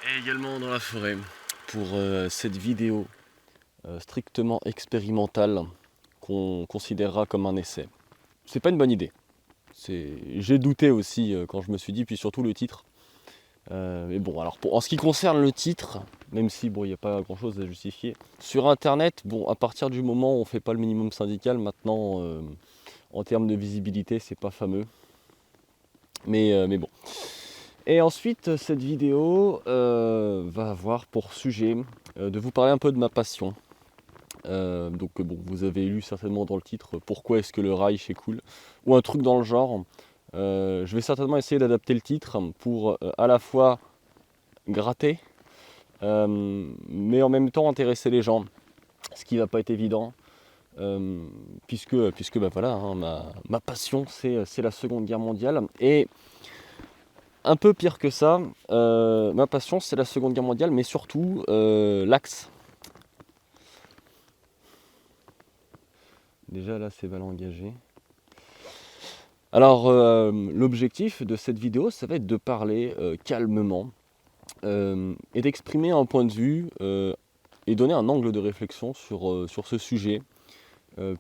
Et également dans la forêt pour cette vidéo strictement expérimentale qu'on considérera comme un essai. C'est pas une bonne idée. J'ai douté aussi quand je me suis dit, puis surtout le titre. Mais bon, alors en ce qui concerne le titre, même si bon, il n'y a pas grand chose à justifier, sur internet, bon, à partir du moment où on fait pas le minimum syndical, maintenant en termes de visibilité, c'est pas fameux. Mais bon. Et ensuite, cette vidéo va avoir pour sujet de vous parler un peu de ma passion. Donc bon, vous avez lu certainement dans le titre pourquoi est-ce que le Reich est cool, ou un truc dans le genre. Je vais certainement essayer d'adapter le titre pour à la fois gratter, mais en même temps intéresser les gens, ce qui va pas être évident, puisque bah voilà, hein, ma passion c'est la Seconde Guerre mondiale, et un peu pire que ça, ma passion c'est la Seconde Guerre mondiale, mais surtout l'Axe. Déjà là c'est mal engagé. Alors l'objectif de cette vidéo ça va être de parler calmement et d'exprimer un point de vue et donner un angle de réflexion sur ce sujet.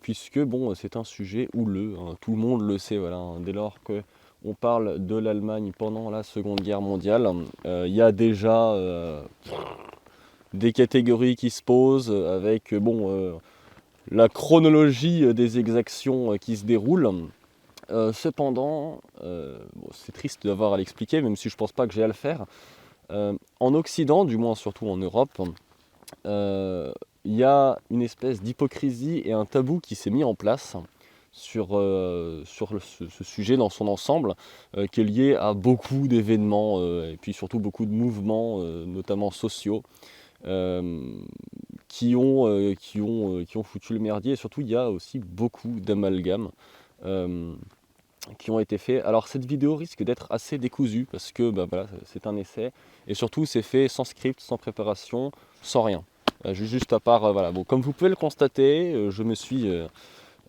Puisque bon, c'est un sujet houleux, hein, tout le monde le sait, voilà, hein, dès lors qu'on parle de l'Allemagne pendant la Seconde Guerre mondiale, il y a déjà des catégories qui se posent avec la chronologie des exactions qui se déroulent. Cependant, bon, c'est triste d'avoir à l'expliquer, même si je pense pas que j'ai à le faire. En Occident, du moins surtout en Europe, il y a une espèce d'hypocrisie et un tabou qui s'est mis en place sur ce sujet dans son ensemble, qui est lié à beaucoup d'événements et puis surtout beaucoup de mouvements, notamment sociaux, euh, qui ont foutu le merdier. Et surtout, il y a aussi beaucoup d'amalgames euh, qui ont été faits. Alors cette vidéo risque d'être assez décousue parce que bah, voilà, c'est un essai et surtout c'est fait sans script, sans préparation, sans rien. Juste à part, voilà. Bon, comme vous pouvez le constater, je me suis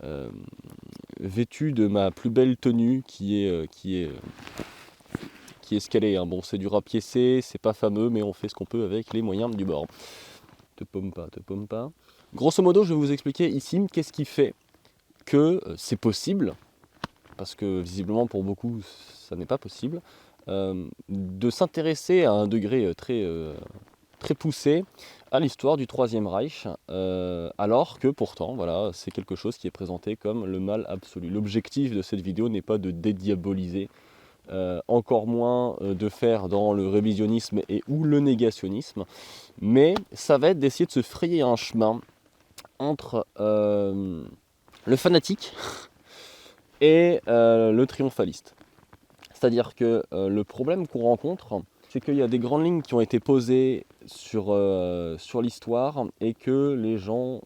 euh, vêtu de ma plus belle tenue qui est ce qu'elle est, hein. Bon, c'est du rap piécé, c'est pas fameux, mais on fait ce qu'on peut avec les moyens du bord. Te paume pas, te paume pas. Grosso modo, je vais vous expliquer ici qu'est-ce qui fait que c'est possible, parce que visiblement pour beaucoup ça n'est pas possible, de s'intéresser à un degré très poussé à l'histoire du Troisième Reich, alors que pourtant voilà, c'est quelque chose qui est présenté comme le mal absolu. L'objectif de cette vidéo n'est pas de dédiaboliser, encore moins de faire dans le révisionnisme et ou le négationnisme, mais ça va être d'essayer de se frayer un chemin entre le fanatique et le triomphaliste. C'est-à-dire que le problème qu'on rencontre, c'est qu'il y a des grandes lignes qui ont été posées sur l'histoire et que les gens,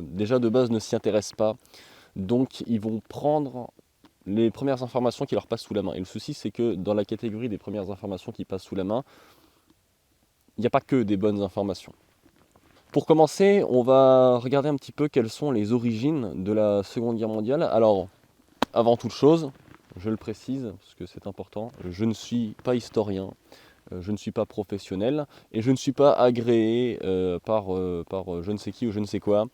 déjà de base, ne s'y intéressent pas. Donc ils vont prendre les premières informations qui leur passent sous la main. Et le souci, c'est que dans la catégorie des premières informations qui passent sous la main, il n'y a pas que des bonnes informations. Pour commencer, on va regarder un petit peu quelles sont les origines de la Seconde Guerre mondiale. Alors, avant toute chose, je le précise, parce que c'est important, je ne suis pas historien, je ne suis pas professionnel, et je ne suis pas agréé par je ne sais qui ou je ne sais quoi.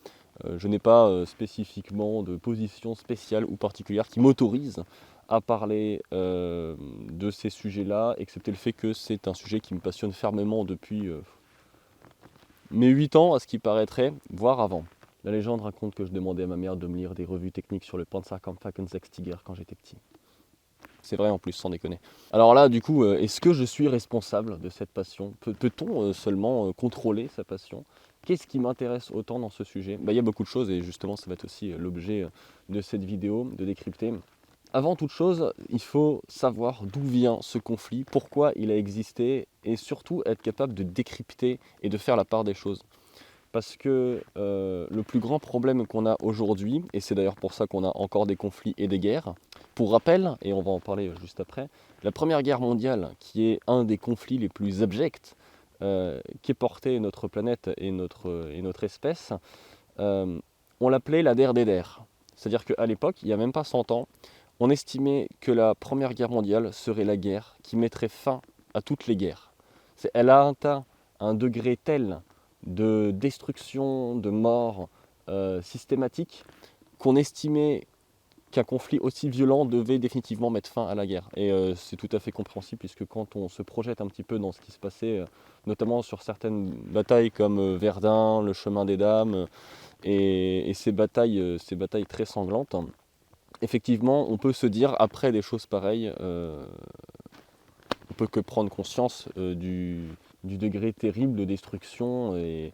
Je n'ai pas spécifiquement de position spéciale ou particulière qui m'autorise à parler de ces sujets-là, excepté le fait que c'est un sujet qui me passionne fermement depuis mes 8 ans, à ce qui paraîtrait, voire avant. La légende raconte que je demandais à ma mère de me lire des revues techniques sur le Panzerkampfwagen-Sechs-Tiger quand j'étais petit. C'est vrai en plus, sans déconner. Alors là, du coup, est-ce que je suis responsable de cette passion? Peut-on seulement contrôler sa passion? Qu'est-ce qui m'intéresse autant dans ce sujet? Il y a beaucoup de choses et justement, ça va être aussi l'objet de cette vidéo, de décrypter. Avant toute chose, il faut savoir d'où vient ce conflit, pourquoi il a existé et surtout être capable de décrypter et de faire la part des choses. Parce que le plus grand problème qu'on a aujourd'hui, et c'est d'ailleurs pour ça qu'on a encore des conflits et des guerres, pour rappel, et on va en parler juste après, la Première Guerre mondiale, qui est un des conflits les plus abjects qu'ait porté notre planète et notre espèce, on l'appelait la der des der. C'est-à-dire qu'à l'époque, il n'y a même pas 100 ans, on estimait que la Première Guerre mondiale serait la guerre qui mettrait fin à toutes les guerres. Elle a atteint un degré tel de destruction, de mort systématique, qu'on estimait qu'un conflit aussi violent devait définitivement mettre fin à la guerre. Et c'est tout à fait compréhensible, puisque quand on se projette un petit peu dans ce qui se passait, notamment sur certaines batailles comme Verdun, le chemin des Dames, et ces batailles très sanglantes, effectivement, on peut se dire, après des choses pareilles, on peut que prendre conscience du degré terrible de destruction. Et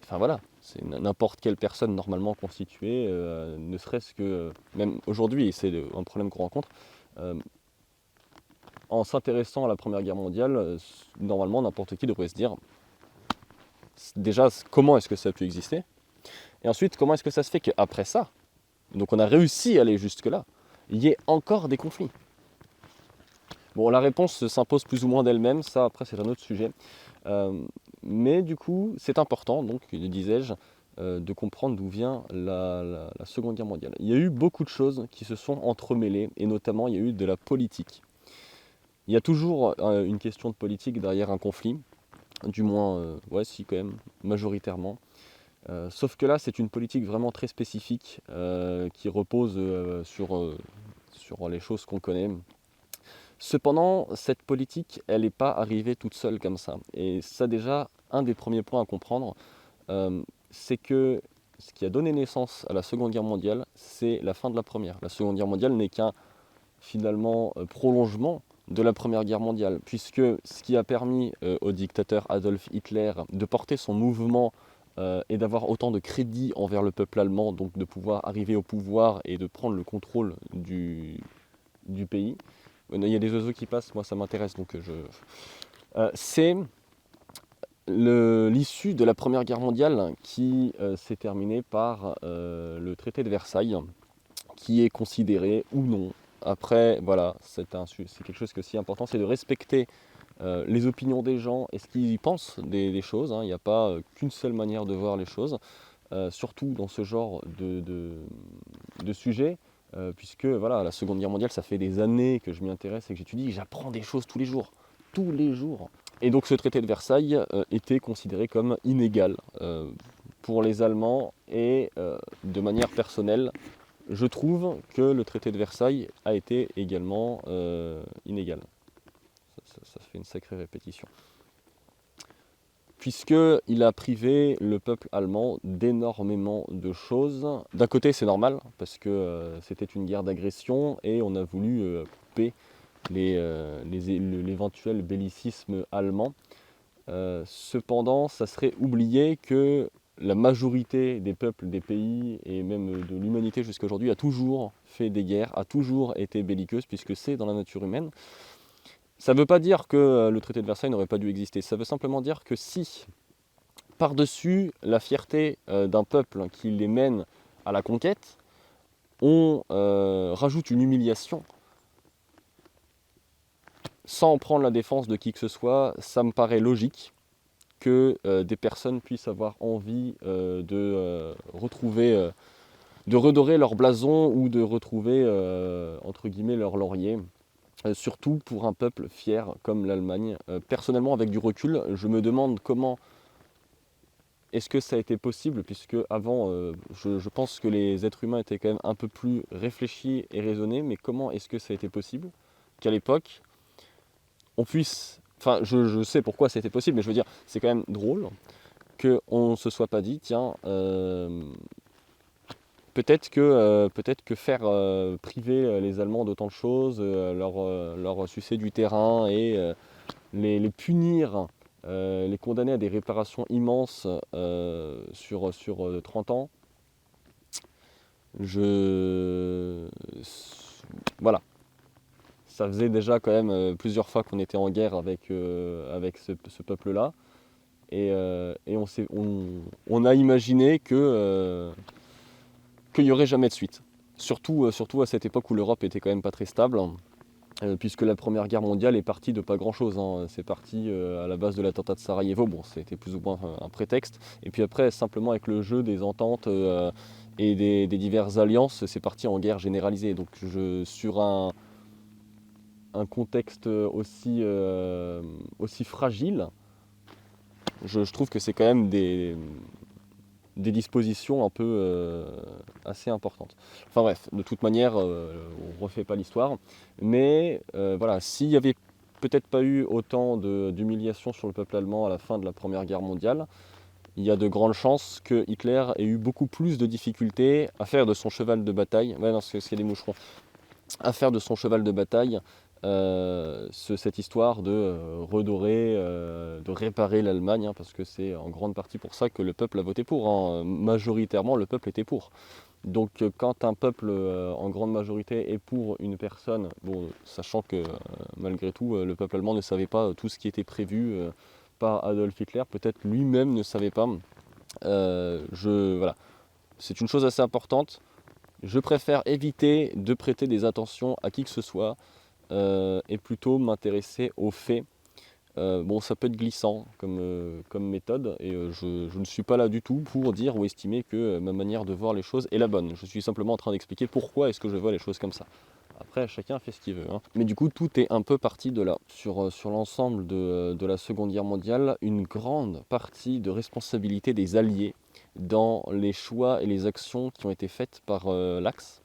enfin voilà, c'est n'importe quelle personne normalement constituée, ne serait-ce que, même aujourd'hui, et c'est un problème qu'on rencontre, en s'intéressant à la Première Guerre mondiale, normalement n'importe qui devrait se dire, déjà, comment est-ce que ça a pu exister, et ensuite, comment est-ce que ça se fait qu'après ça, donc on a réussi à aller jusque-là, il y ait encore des conflits. Bon, la réponse s'impose plus ou moins d'elle-même, ça après c'est un autre sujet. Mais du coup, c'est important, donc, disais-je, de comprendre d'où vient la Seconde Guerre mondiale. Il y a eu beaucoup de choses qui se sont entremêlées, et notamment il y a eu de la politique. Il y a toujours une question de politique derrière un conflit, du moins, ouais si quand même, majoritairement. Sauf que là, c'est une politique vraiment très spécifique qui repose sur les choses qu'on connaît. Cependant, cette politique, elle n'est pas arrivée toute seule comme ça. Et ça déjà, un des premiers points à comprendre, c'est que ce qui a donné naissance à la Seconde Guerre mondiale, c'est la fin de la Première. La Seconde Guerre mondiale n'est qu'un, finalement, prolongement de la Première Guerre mondiale, puisque ce qui a permis au dictateur Adolf Hitler de porter son mouvement et d'avoir autant de crédit envers le peuple allemand, donc de pouvoir arriver au pouvoir et de prendre le contrôle du pays. Il y a des oiseaux qui passent, moi ça m'intéresse, donc c'est l'issue de la Première Guerre mondiale qui s'est terminée par le traité de Versailles, qui est considéré ou non. Après, voilà, c'est quelque chose qui est aussi important, c'est de respecter les opinions des gens et ce qu'ils pensent des choses. Hein. Il n'y a pas qu'une seule manière de voir les choses, surtout dans ce genre de sujet. Puisque voilà, la Seconde Guerre mondiale, ça fait des années que je m'y intéresse et que j'étudie, j'apprends des choses tous les jours. Tous les jours. Et donc ce traité de Versailles était considéré comme inégal pour les Allemands et de manière personnelle, je trouve que le traité de Versailles a été également inégal. Ça fait une sacrée répétition. Puisqu'il a privé le peuple allemand d'énormément de choses. D'un côté, c'est normal, parce que c'était une guerre d'agression et on a voulu couper l'éventuel bellicisme allemand. Cependant, ça serait oublier que la majorité des peuples, des pays et même de l'humanité jusqu'à aujourd'hui a toujours fait des guerres, a toujours été belliqueuse, puisque c'est dans la nature humaine. Ça ne veut pas dire que le traité de Versailles n'aurait pas dû exister, ça veut simplement dire que si, par-dessus la fierté d'un peuple qui les mène à la conquête, on rajoute une humiliation, sans prendre la défense de qui que ce soit, ça me paraît logique que des personnes puissent avoir envie de retrouver, de redorer leur blason ou de retrouver, entre guillemets, leur laurier. Surtout pour un peuple fier comme l'Allemagne. Personnellement, avec du recul, je me demande comment est-ce que ça a été possible, puisque avant, je pense que les êtres humains étaient quand même un peu plus réfléchis et raisonnés, mais comment est-ce que ça a été possible qu'à l'époque, on puisse... Enfin, je sais pourquoi ça a été possible, mais je veux dire, c'est quand même drôle qu'on ne se soit pas dit, tiens, peut-être que faire priver les Allemands d'autant de choses, leur sucer du terrain et les punir, les condamner à des réparations immenses sur 30 ans, voilà. Ça faisait déjà quand même plusieurs fois qu'on était en guerre avec ce peuple-là. Et on a imaginé qu'il n'y aurait jamais de suite. Surtout à cette époque où l'Europe était quand même pas très stable, puisque la Première Guerre mondiale est partie de pas grand-chose. Hein. C'est parti à la base de l'attentat de Sarajevo, bon, c'était plus ou moins un prétexte. Et puis après, simplement avec le jeu des ententes et des diverses alliances, c'est parti en guerre généralisée. Donc sur un contexte aussi fragile, Je trouve que c'est quand même des dispositions un peu assez importantes. Enfin bref, de toute manière, on ne refait pas l'histoire. Mais voilà, s'il n'y avait peut-être pas eu autant d'humiliation sur le peuple allemand à la fin de la Première Guerre mondiale, il y a de grandes chances que Hitler ait eu beaucoup plus de difficultés à faire de son cheval de bataille, ouais non, parce qu'il y a des moucherons, à faire de son cheval de bataille cette histoire de redorer, de réparer l'Allemagne, hein, parce que c'est en grande partie pour ça que le peuple a voté pour, hein. Majoritairement, le peuple était pour. Donc quand un peuple en grande majorité est pour une personne, bon, sachant que malgré tout, le peuple allemand ne savait pas tout ce qui était prévu par Adolf Hitler, peut-être lui-même ne savait pas. Voilà. C'est une chose assez importante. Je préfère éviter de prêter des attentions à qui que ce soit et plutôt m'intéresser aux faits. Bon, ça peut être glissant comme méthode et je ne suis pas là du tout pour dire ou estimer que ma manière de voir les choses est la bonne. Je suis simplement en train d'expliquer pourquoi est-ce que je vois les choses comme ça. Après, chacun fait ce qu'il veut, hein. Mais du coup, tout est un peu parti de là. Sur l'ensemble de la Seconde Guerre mondiale, une grande partie de responsabilité des Alliés dans les choix et les actions qui ont été faites par l'Axe.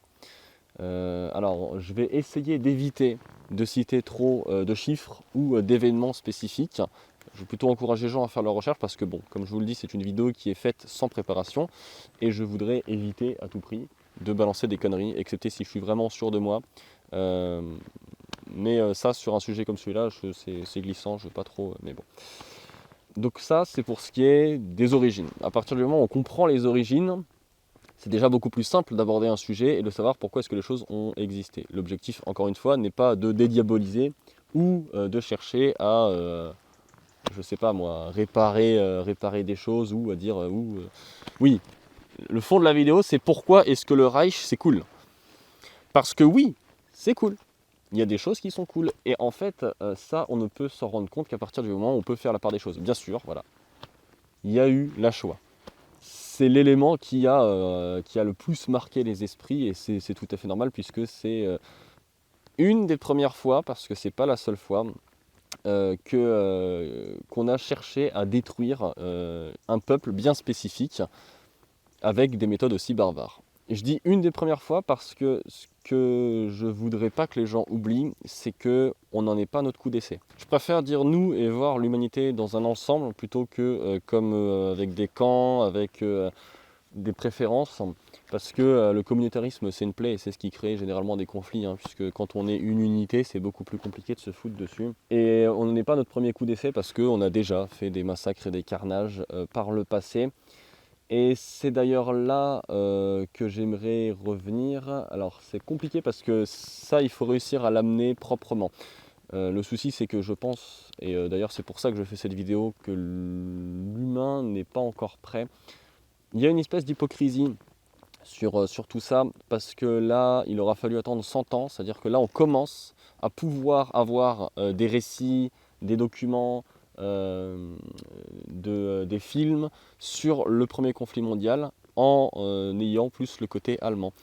Alors, je vais essayer d'éviter de citer trop de chiffres ou d'événements spécifiques. Je vais plutôt encourager les gens à faire leur recherche parce que, bon, comme je vous le dis, c'est une vidéo qui est faite sans préparation et je voudrais éviter à tout prix de balancer des conneries, excepté si je suis vraiment sûr de moi. Euh, mais ça, sur un sujet comme celui-là, c'est glissant, je veux pas trop, mais bon. Donc ça, c'est pour ce qui est des origines. À partir du moment où on comprend les origines, c'est déjà beaucoup plus simple d'aborder un sujet et de savoir pourquoi est-ce que les choses ont existé. L'objectif, encore une fois, n'est pas de dédiaboliser ou de chercher à, je sais pas moi, réparer des choses ou à dire oui, le fond de la vidéo, c'est pourquoi est-ce que le Reich, c'est cool. Parce que oui, c'est cool. Il y a des choses qui sont cool. Et en fait, ça, on ne peut s'en rendre compte qu'à partir du moment où on peut faire la part des choses. Bien sûr, voilà. Il y a eu la Shoah. C'est l'élément qui a le plus marqué les esprits et c'est tout à fait normal puisque c'est une des premières fois, parce que c'est pas la seule fois, qu'on a cherché à détruire un peuple bien spécifique avec des méthodes aussi barbares. Et je dis une des premières fois parce que ce que je voudrais pas que les gens oublient, c'est que on n'en est pas à notre coup d'essai. Je préfère dire nous et voir l'humanité dans un ensemble plutôt que comme avec des camps, avec des préférences, parce que le communautarisme c'est une plaie et c'est ce qui crée généralement des conflits, hein, puisque quand on est une unité c'est beaucoup plus compliqué de se foutre dessus. Et on n'en est pas à notre premier coup d'essai parce qu'on a déjà fait des massacres et des carnages par le passé. Et c'est d'ailleurs là que j'aimerais revenir. Alors c'est compliqué parce que ça il faut réussir à l'amener proprement. Le souci c'est que je pense, et d'ailleurs c'est pour ça que je fais cette vidéo, que l'humain n'est pas encore prêt. Il y a une espèce d'hypocrisie sur tout ça, parce que là, il aura fallu attendre 100 ans, c'est-à-dire que là, on commence à pouvoir avoir des récits, des documents, des films sur le premier conflit mondial en ayant plus le côté allemand.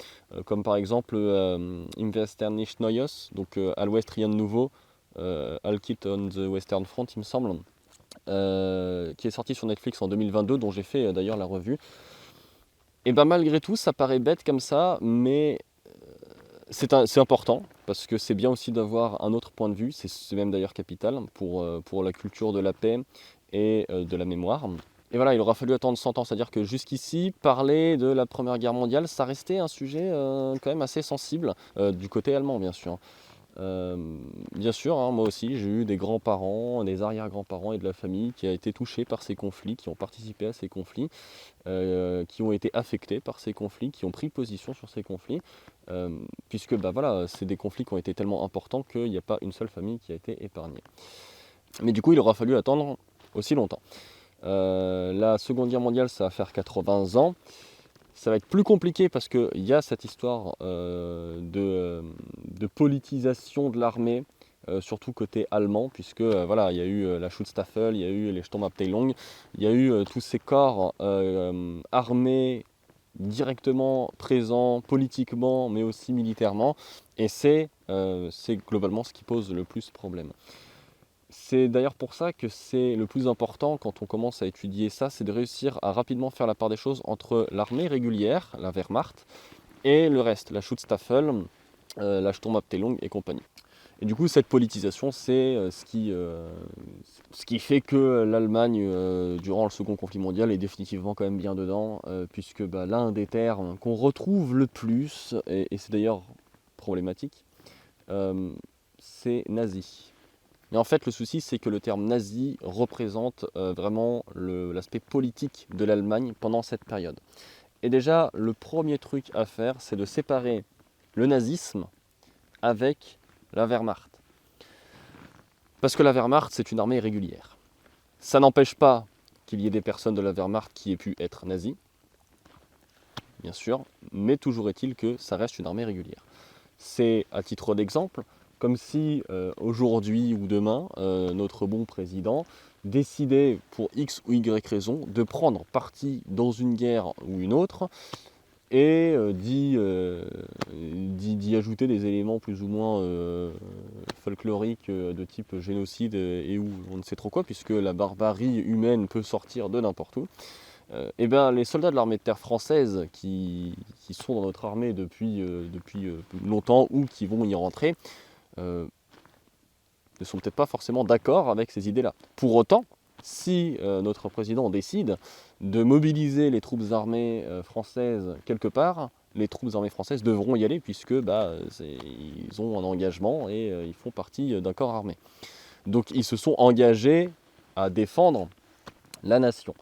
Comme par exemple Im Western nicht Neues, donc à l'ouest rien de nouveau, All Kit on the Western Front, il me semble, qui est sorti sur Netflix en 2022, dont j'ai fait d'ailleurs la revue. Et ben malgré tout, ça paraît bête comme ça, mais c'est important, parce que c'est bien aussi d'avoir un autre point de vue, c'est même d'ailleurs capital pour la culture de la paix et de la mémoire. Et voilà, il aura fallu attendre 100 ans, c'est-à-dire que jusqu'ici, parler de la Première Guerre mondiale, ça restait un sujet quand même assez sensible, du côté allemand bien sûr. Bien sûr, hein, moi aussi, j'ai eu des grands-parents, des arrière-grands-parents et de la famille qui a été touchés par ces conflits, qui ont participé à ces conflits, qui ont été affectés par ces conflits, qui ont pris position sur ces conflits, puisque bah, voilà, c'est des conflits qui ont été tellement importants qu'il n'y a pas une seule famille qui a été épargnée. Mais du coup, il aura fallu attendre aussi longtemps. La Seconde Guerre mondiale, ça va faire 80 ans. Ça va être plus compliqué parce qu'il y a cette histoire de politisation de l'armée, surtout côté allemand, puisque voilà, il y a eu la Schutzstaffel, il y a eu les Sturmabteilung, il y a eu tous ces corps armés directement présents politiquement, mais aussi militairement, et c'est globalement ce qui pose le plus problème. C'est d'ailleurs pour ça que c'est le plus important quand on commence à étudier ça, c'est de réussir à rapidement faire la part des choses entre l'armée régulière, la Wehrmacht, et le reste, la Schutzstaffel, la Sturmabteilung et compagnie. Et du coup, cette politisation, c'est ce qui fait que l'Allemagne, durant le second conflit mondial, est définitivement quand même bien dedans, puisque l'un des termes qu'on retrouve le plus, et c'est d'ailleurs problématique, c'est nazi. Et en fait, le souci, c'est que le terme nazi représente vraiment l'aspect politique de l'Allemagne pendant cette période. Et déjà, le premier truc à faire, c'est de séparer le nazisme avec la Wehrmacht. Parce que la Wehrmacht, c'est une armée régulière. Ça n'empêche pas qu'il y ait des personnes de la Wehrmacht qui aient pu être nazis, bien sûr, mais toujours est-il que ça reste une armée régulière. C'est, à titre d'exemple, comme si aujourd'hui ou demain, notre bon président décidait pour X ou Y raison de prendre parti dans une guerre ou une autre et d'y ajouter des éléments plus ou moins folkloriques de type génocide et ou on ne sait trop quoi, puisque la barbarie humaine peut sortir de n'importe où. Et bien les soldats de l'armée de terre française qui sont dans notre armée depuis longtemps ou qui vont y rentrer ne sont peut-être pas forcément d'accord avec ces idées-là. Pour autant, si notre président décide de mobiliser les troupes armées françaises quelque part, les troupes armées françaises devront y aller puisque ils ont un engagement et ils font partie d'un corps armé. Donc ils se sont engagés à défendre la nation.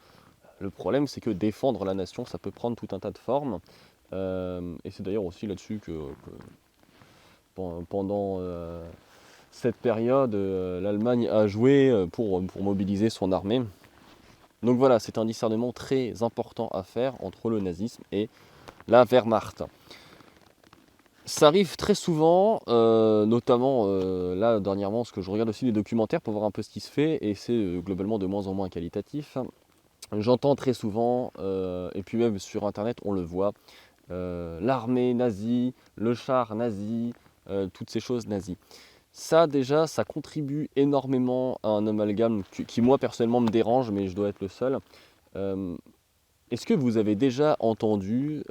Le problème, c'est que défendre la nation, ça peut prendre tout un tas de formes. Et c'est d'ailleurs aussi là-dessus que pendant cette période, l'Allemagne a joué pour mobiliser son armée. Donc voilà, c'est un discernement très important à faire entre le nazisme et la Wehrmacht. Ça arrive très souvent, notamment là dernièrement, parce que je regarde aussi des documentaires pour voir un peu ce qui se fait, et c'est globalement de moins en moins qualitatif. J'entends très souvent, et puis même sur internet on le voit, l'armée nazie, le char nazi, toutes ces choses nazies. Ça déjà, ça contribue énormément à un amalgame qui moi personnellement me dérange, mais je dois être le seul. Est-ce que vous avez déjà entendu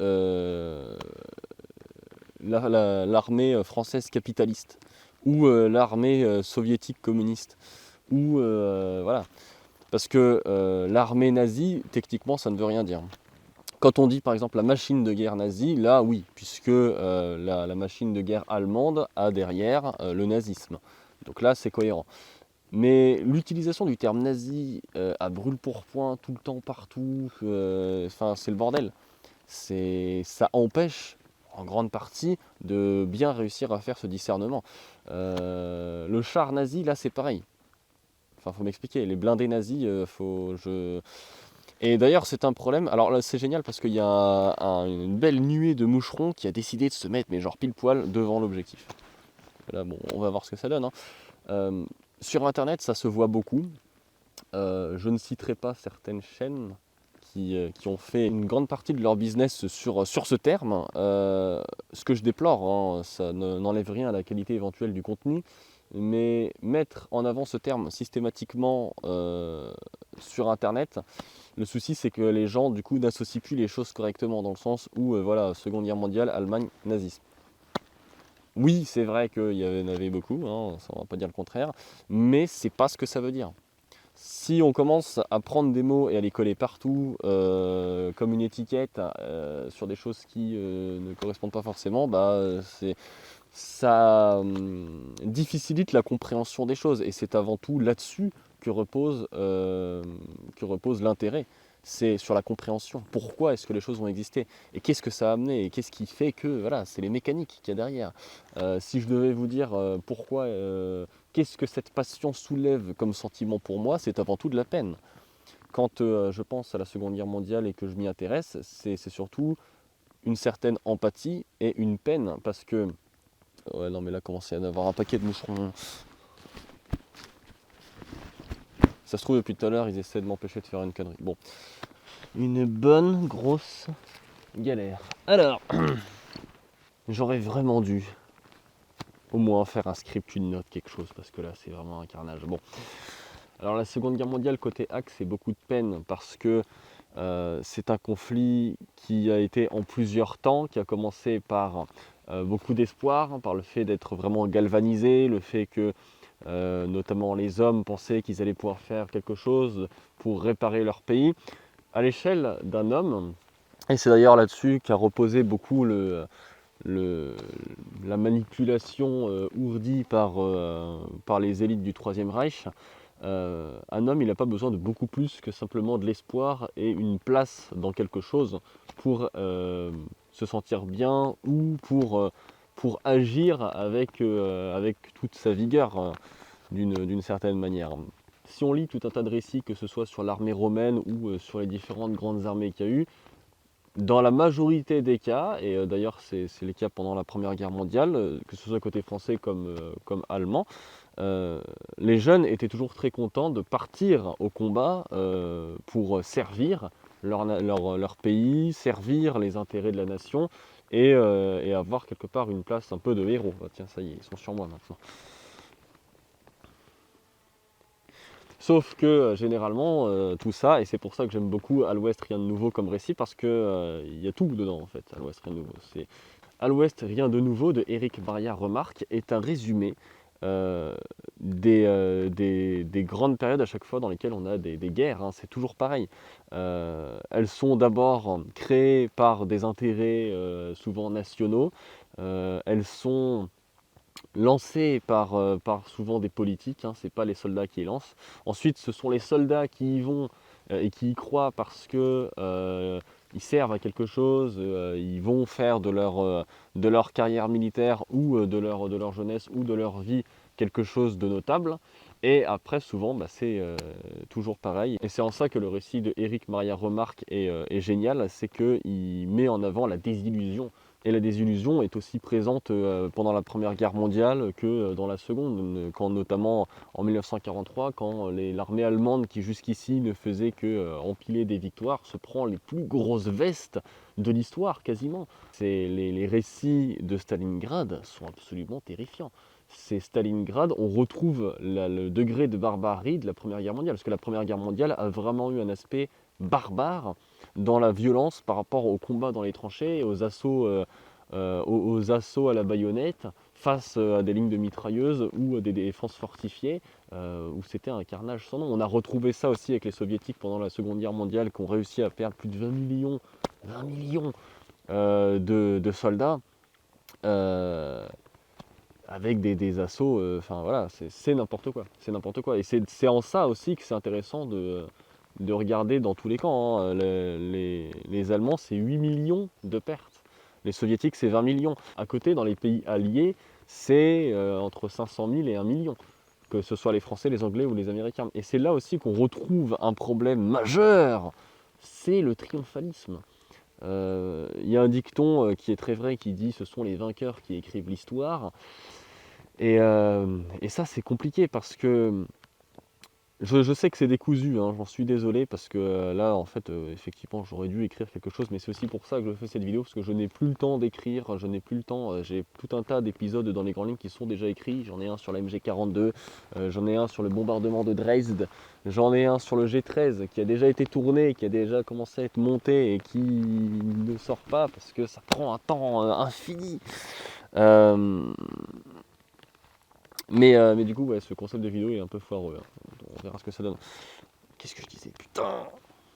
l'armée française capitaliste ou l'armée soviétique communiste ou voilà, parce que l'armée nazie, techniquement, ça ne veut rien dire. Quand on dit par exemple la machine de guerre nazie, là oui, puisque la machine de guerre allemande a derrière le nazisme. Donc là c'est cohérent. Mais l'utilisation du terme nazi à brûle-pourpoint tout le temps, partout, c'est le bordel. Ça empêche en grande partie de bien réussir à faire ce discernement. Le char nazi, là c'est pareil. Enfin, faut m'expliquer, les blindés nazis, Et d'ailleurs, c'est un problème. Alors là, c'est génial parce qu'il y a une belle nuée de moucherons qui a décidé de se mettre, mais genre pile poil, devant l'objectif. Là, bon, on va voir ce que ça donne. Hein. Sur Internet, ça se voit beaucoup. Je ne citerai pas certaines chaînes qui ont fait une grande partie de leur business sur ce terme. Ce que je déplore, hein, ça n'enlève rien à la qualité éventuelle du contenu. Mais mettre en avant ce terme systématiquement sur Internet, le souci c'est que les gens du coup n'associent plus les choses correctement dans le sens où voilà, Seconde Guerre mondiale, Allemagne, nazisme. Oui, c'est vrai qu'il y en avait beaucoup, hein, ça on va pas dire le contraire, mais c'est pas ce que ça veut dire. Si on commence à prendre des mots et à les coller partout comme une étiquette sur des choses qui ne correspondent pas forcément, ça difficilite la compréhension des choses et c'est avant tout là-dessus que repose l'intérêt. C'est sur la compréhension. Pourquoi est-ce que les choses ont existé et qu'est-ce que ça a amené et qu'est-ce qui fait que voilà, c'est les mécaniques qu'il y a derrière. Si je devais vous dire pourquoi, qu'est-ce que cette passion soulève comme sentiment pour moi, c'est avant tout de la peine. Quand je pense à la Seconde Guerre mondiale et que je m'y intéresse, c'est surtout une certaine empathie et une peine parce que ouais, non, mais là, commence à y en avoir un paquet de moucherons. Ça se trouve, depuis tout à l'heure, ils essaient de m'empêcher de faire une connerie. Bon. Une bonne grosse galère. Alors, j'aurais vraiment dû au moins faire un script, une note, quelque chose, parce que là c'est vraiment un carnage. Bon, alors la Seconde Guerre mondiale côté Axe, c'est beaucoup de peine parce que c'est un conflit qui a été en plusieurs temps, qui a commencé par beaucoup d'espoir, hein, par le fait d'être vraiment galvanisé, le fait que notamment les hommes pensaient qu'ils allaient pouvoir faire quelque chose pour réparer leur pays à l'échelle d'un homme. Et c'est d'ailleurs là-dessus qu'a reposé beaucoup le- la manipulation ourdie par les élites du Troisième Reich. Un homme, il n'a pas besoin de beaucoup plus que simplement de l'espoir et une place dans quelque chose pour se sentir bien ou pour agir avec toute sa vigueur d'une certaine manière. Si on lit tout un tas de récits, que ce soit sur l'armée romaine ou sur les différentes grandes armées qu'il y a eu, dans la majorité des cas, et d'ailleurs c'est le cas pendant la Première Guerre mondiale, que ce soit côté français comme allemand, les jeunes étaient toujours très contents de partir au combat pour servir leur pays, servir les intérêts de la nation et avoir quelque part une place un peu de héros. Ah, tiens, ça y est, ils sont sur moi maintenant. Sauf que généralement, tout ça, et c'est pour ça que j'aime beaucoup À l'Ouest, rien de nouveau comme récit, parce que il y a tout dedans en fait, À l'Ouest, rien de nouveau. C'est À l'Ouest, rien de nouveau de Éric Maria Remarque est un résumé des grandes périodes à chaque fois dans lesquelles on a des guerres, hein. C'est toujours pareil. Elles sont d'abord créées par des intérêts souvent nationaux. Elles sont lancées par souvent des politiques, hein. C'est pas les soldats qui les lancent. Ensuite, ce sont les soldats qui y vont et qui y croient parce que ils servent à quelque chose, ils vont faire de leur carrière militaire ou de leur jeunesse ou de leur vie quelque chose de notable. Et après, souvent, bah, c'est toujours pareil. Et c'est en ça que le récit de Éric Maria Remarque est génial, c'est qu'il met en avant la désillusion. Et la désillusion est aussi présente pendant la Première Guerre mondiale que dans la Seconde, quand notamment en 1943, quand l'armée allemande, qui jusqu'ici ne faisait que empiler des victoires, se prend les plus grosses vestes de l'histoire quasiment. Les récits de Stalingrad sont absolument terrifiants. C'est Stalingrad, on retrouve le degré de barbarie de la Première Guerre mondiale, parce que la Première Guerre mondiale a vraiment eu un aspect barbare dans la violence par rapport aux combats dans les tranchées et aux assauts à la baïonnette face à des lignes de mitrailleuses ou à des défenses fortifiées où c'était un carnage sans nom. On a retrouvé ça aussi avec les soviétiques pendant la Seconde Guerre mondiale qui ont réussi à perdre plus de 20 millions de soldats euh, avec des assauts. Enfin voilà, c'est n'importe quoi. C'est n'importe quoi. Et c'est en ça aussi que c'est intéressant de regarder dans tous les camps, hein. Les Allemands, c'est 8 millions de pertes. Les Soviétiques, c'est 20 millions. À côté, dans les pays alliés, c'est entre 500 000 et 1 million, que ce soit les Français, les Anglais ou les Américains. Et c'est là aussi qu'on retrouve un problème majeur, c'est le triomphalisme. Il y a un dicton qui est très vrai qui dit « ce sont les vainqueurs qui écrivent l'histoire ». Et ça, c'est compliqué parce que je sais que c'est décousu, hein, j'en suis désolé parce que là, en fait, effectivement, j'aurais dû écrire quelque chose, mais c'est aussi pour ça que je fais cette vidéo, parce que je n'ai plus le temps d'écrire, je n'ai plus le temps, j'ai tout un tas d'épisodes dans les grandes lignes qui sont déjà écrits, j'en ai un sur la MG42, j'en ai un sur le bombardement de Dresde, j'en ai un sur le G13 qui a déjà été tourné, qui a déjà commencé à être monté et qui ne sort pas parce que ça prend un temps infini. Euh, mais du coup, ouais, ce concept de vidéo est un peu foireux, hein. On verra ce que ça donne. Qu'est-ce que je disais? Putain!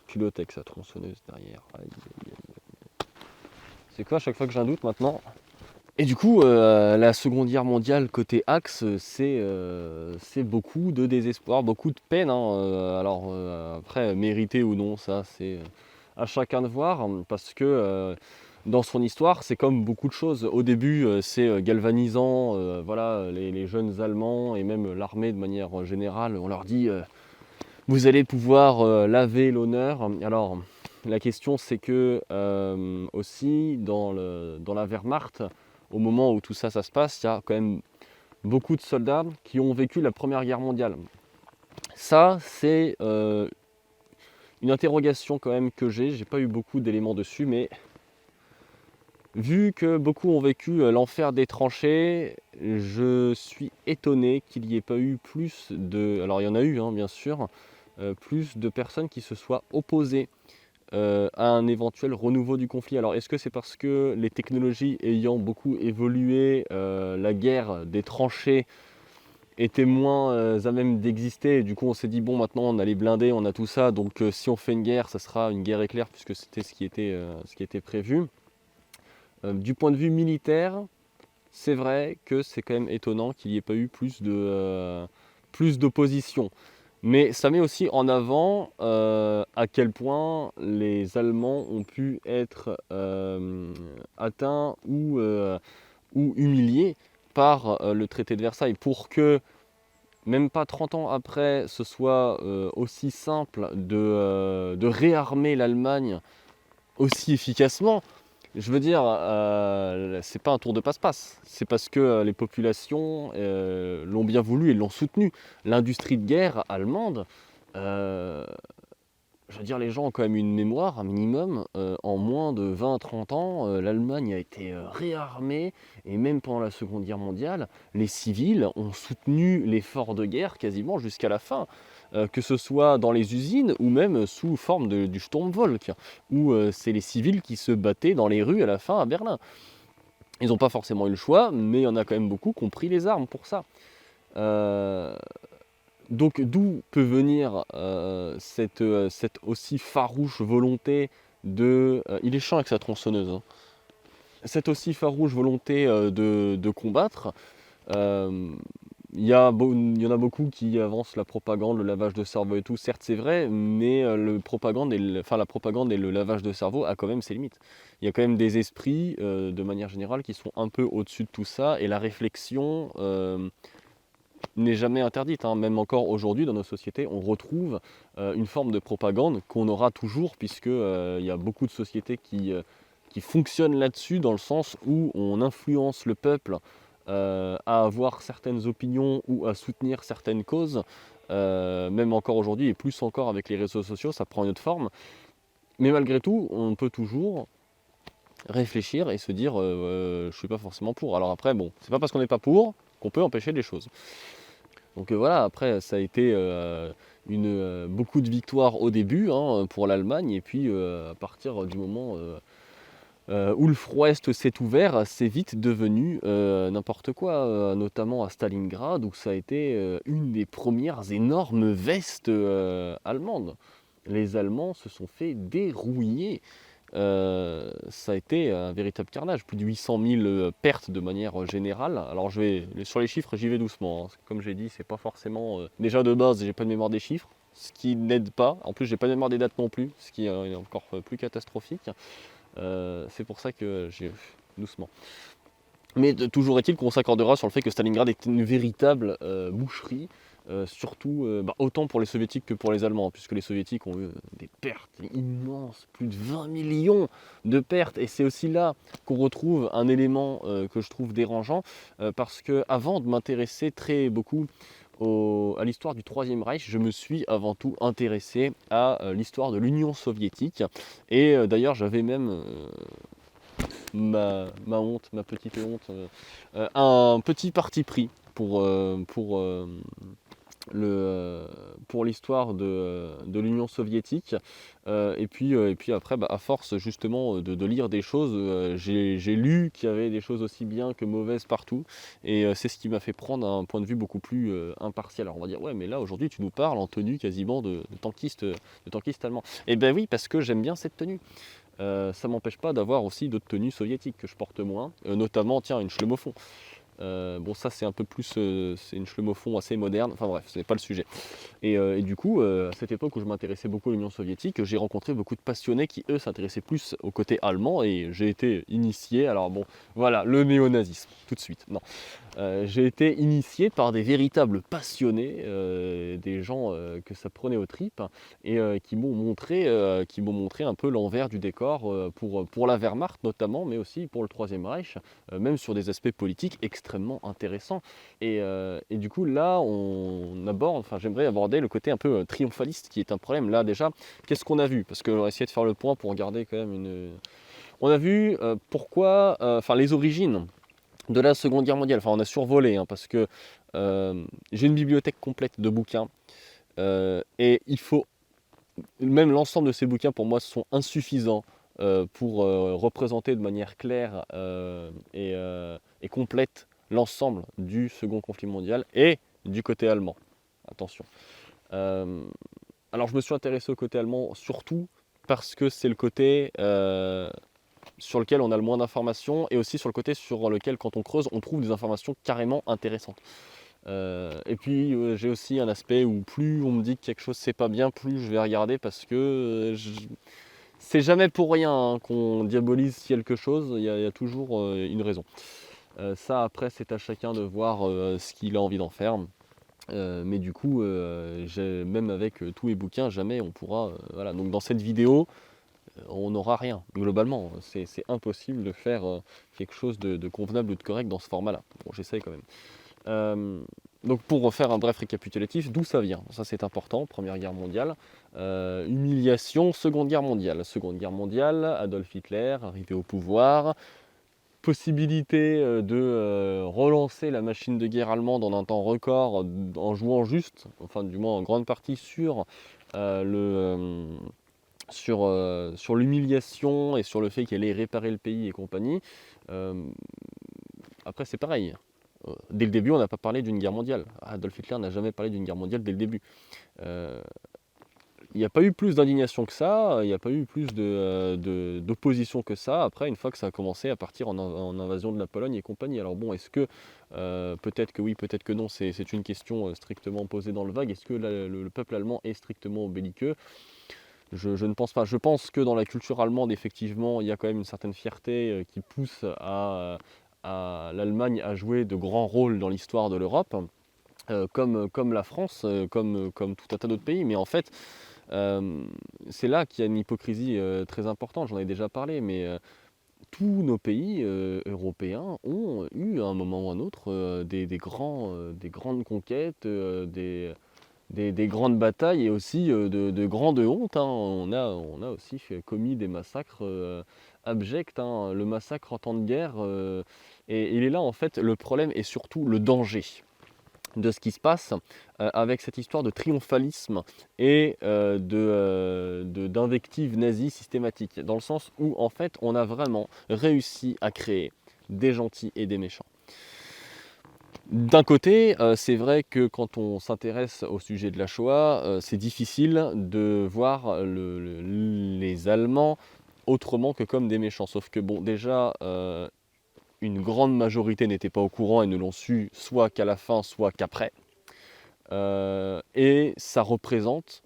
Culotte avec sa tronçonneuse derrière. Aïe, aïe, aïe. C'est quoi à chaque fois que j'ai un doute maintenant? Et du coup, la Seconde Guerre mondiale côté Axe, c'est beaucoup de désespoir, beaucoup de peine, hein. Alors après, mérité ou non, ça c'est à chacun de voir, parce que dans son histoire, c'est comme beaucoup de choses. Au début, c'est galvanisant, voilà, les jeunes Allemands et même l'armée de manière générale, on leur dit vous allez pouvoir laver l'honneur. Alors, la question c'est que aussi dans la Wehrmacht, au moment où tout ça, ça se passe, il y a quand même beaucoup de soldats qui ont vécu la Première Guerre mondiale. Ça, c'est une interrogation quand même que j'ai pas eu beaucoup d'éléments dessus, mais Vu que beaucoup ont vécu l'enfer des tranchées, je suis étonné qu'il n'y ait pas eu plus de... Alors il y en a eu, hein, bien sûr, plus de personnes qui se soient opposées à un éventuel renouveau du conflit. Alors est-ce que c'est parce que les technologies ayant beaucoup évolué, la guerre des tranchées était moins à même d'exister, et du coup on s'est dit bon, maintenant on a les blindés, on a tout ça, donc si on fait une guerre, ça sera une guerre éclair puisque c'était ce qui était prévu. Du point de vue militaire, c'est vrai que c'est quand même étonnant qu'il n'y ait pas eu plus d'opposition. Mais ça met aussi en avant à quel point les Allemands ont pu être atteints ou humiliés par le traité de Versailles. Pour que, même pas 30 ans après, ce soit aussi simple de réarmer l'Allemagne aussi efficacement, je veux dire, c'est pas un tour de passe-passe. C'est parce que les populations l'ont bien voulu et l'ont soutenu. L'industrie de guerre allemande, euh, je veux dire, les gens ont quand même une mémoire, un minimum. En moins de 20-30 ans, l'Allemagne a été réarmée. Et même pendant la Seconde Guerre mondiale, les civils ont soutenu l'effort de guerre quasiment jusqu'à la fin. Que ce soit dans les usines ou même sous forme du Sturmvolk, où c'est les civils qui se battaient dans les rues à la fin à Berlin. Ils n'ont pas forcément eu le choix, mais il y en a quand même beaucoup qui ont pris les armes pour ça. Euh, donc d'où peut venir cette aussi farouche volonté de... il est chiant avec sa tronçonneuse. Hein. Cette aussi farouche volonté de combattre. Euh, il y en a beaucoup qui avancent la propagande, le lavage de cerveau et tout. Certes, c'est vrai, mais la propagande et le lavage de cerveau a quand même ses limites. Il y a quand même des esprits, de manière générale, qui sont un peu au-dessus de tout ça. Et la réflexion n'est jamais interdite. Hein. Même encore aujourd'hui, dans nos sociétés, on retrouve une forme de propagande qu'on aura toujours, puisque il y a beaucoup de sociétés qui fonctionnent là-dessus, dans le sens où on influence le peuple à avoir certaines opinions ou à soutenir certaines causes, même encore aujourd'hui, et plus encore avec les réseaux sociaux, ça prend une autre forme. Mais malgré tout, on peut toujours réfléchir et se dire je ne suis pas forcément pour. Alors après, bon, c'est pas parce qu'on n'est pas pour qu'on peut empêcher les choses. Donc voilà, après ça a été beaucoup de victoires au début, hein, pour l'Allemagne, et puis à partir du moment où le front Est s'est ouvert, c'est vite devenu n'importe quoi, notamment à Stalingrad, où ça a été une des premières énormes vestes allemandes. Les Allemands se sont fait dérouiller. Ça a été un véritable carnage, plus de 800 000 pertes de manière générale. Alors sur les chiffres, j'y vais doucement. Hein. Comme j'ai dit, c'est pas forcément... déjà de base, j'ai pas de mémoire des chiffres, ce qui n'aide pas. En plus, j'ai pas de mémoire des dates non plus, ce qui est encore plus catastrophique. C'est pour ça que j'ai doucement. Mais toujours est-il qu'on s'accordera sur le fait que Stalingrad était une véritable boucherie, surtout autant pour les soviétiques que pour les allemands, puisque les soviétiques ont eu des pertes immenses, plus de 20 millions de pertes, et c'est aussi là qu'on retrouve un élément que je trouve dérangeant, parce que avant de m'intéresser très beaucoup à l'histoire du Troisième Reich, je me suis avant tout intéressé à l'histoire de l'Union soviétique, et d'ailleurs j'avais même ma honte, ma petite honte, un petit parti pris pour l'histoire de l'Union soviétique. Et puis après, à force justement de lire des choses, j'ai lu qu'il y avait des choses aussi bien que mauvaises partout. Et c'est ce qui m'a fait prendre un point de vue beaucoup plus impartial. Alors on va dire, ouais, mais là aujourd'hui tu nous parles en tenue quasiment de tankiste allemand. Et ben oui, parce que j'aime bien cette tenue. Ça m'empêche pas d'avoir aussi d'autres tenues soviétiques que je porte moins, notamment, tiens, une Schlumofon. Bon, ça c'est un peu plus, c'est une Schlumofon assez moderne, enfin bref, ce n'est pas le sujet. Et du coup, à cette époque où je m'intéressais beaucoup à l'Union soviétique, j'ai rencontré beaucoup de passionnés qui, eux, s'intéressaient plus au côté allemand, et j'ai été initié, alors bon, voilà, le néonazisme, tout de suite, non. J'ai été initié par des véritables passionnés, des gens que ça prenait aux tripes, et qui m'ont montré un peu l'envers du décor pour la Wehrmacht notamment, mais aussi pour le Troisième Reich, même sur des aspects politiques extrêmement intéressants. Et du coup là j'aimerais aborder le côté un peu triomphaliste qui est un problème. Là déjà, qu'est-ce qu'on a vu? Parce que on va essayer de faire le point pour garder quand même On a vu pourquoi, les origines de la Seconde Guerre mondiale. Enfin, on a survolé, hein, parce que j'ai une bibliothèque complète de bouquins. Et il faut, même l'ensemble de ces bouquins, pour moi, sont insuffisants pour représenter de manière claire et complète l'ensemble du Second conflit mondial et du côté allemand. Attention. Euh, alors, je me suis intéressé au côté allemand surtout parce que c'est le côté sur lequel on a le moins d'informations et aussi sur le côté sur lequel, quand on creuse, on trouve des informations carrément intéressantes. Et puis j'ai aussi un aspect où plus on me dit que quelque chose c'est pas bien, plus je vais regarder parce que c'est jamais pour rien, hein, qu'on diabolise quelque chose, il y a toujours une raison. Ça après c'est à chacun de voir ce qu'il a envie d'en faire. Mais du coup, même avec tous les bouquins, jamais on pourra. Voilà. Donc dans cette vidéo, on n'aura rien. Globalement, c'est impossible de faire quelque chose de convenable ou de correct dans ce format-là. Bon, j'essaye quand même. Donc pour refaire un bref récapitulatif, d'où ça vient? Ça c'est important, Première Guerre mondiale. Humiliation, Seconde Guerre mondiale. Seconde Guerre mondiale, Adolf Hitler, arrivé au pouvoir. Possibilité de relancer la machine de guerre allemande en un temps record en jouant juste, enfin du moins en grande partie sur sur l'humiliation et sur le fait qu'elle ait réparé le pays et compagnie. Après c'est pareil. Dès le début, on n'a pas parlé d'une guerre mondiale. Adolf Hitler n'a jamais parlé d'une guerre mondiale dès le début. Il n'y a pas eu plus d'indignation que ça, il n'y a pas eu plus d'opposition que ça, après, une fois que ça a commencé à partir en invasion de la Pologne et compagnie. Alors bon, est-ce que, peut-être que oui, peut-être que non, c'est une question strictement posée dans le vague. Est-ce que le peuple allemand est strictement belliqueux? Je ne pense pas. Je pense que dans la culture allemande, effectivement, il y a quand même une certaine fierté qui pousse à l'Allemagne à jouer de grands rôles dans l'histoire de l'Europe, comme la France, comme tout un tas d'autres pays. Mais en fait, c'est là qu'il y a une hypocrisie très importante, j'en ai déjà parlé, mais tous nos pays européens ont eu à un moment ou à un autre des grandes conquêtes, des grandes batailles et aussi de grandes hontes, hein. On a aussi commis des massacres abjects, hein. Le massacre en temps de guerre, et il est là en fait, le problème est surtout le danger de ce qui se passe avec cette histoire de triomphalisme et d'invectives nazies systématiques, dans le sens où en fait on a vraiment réussi à créer des gentils et des méchants. D'un côté, c'est vrai que quand on s'intéresse au sujet de la Shoah, c'est difficile de voir les Allemands autrement que comme des méchants. Sauf que bon, déjà, une grande majorité n'était pas au courant et ne l'ont su soit qu'à la fin, soit qu'après. Et ça représente,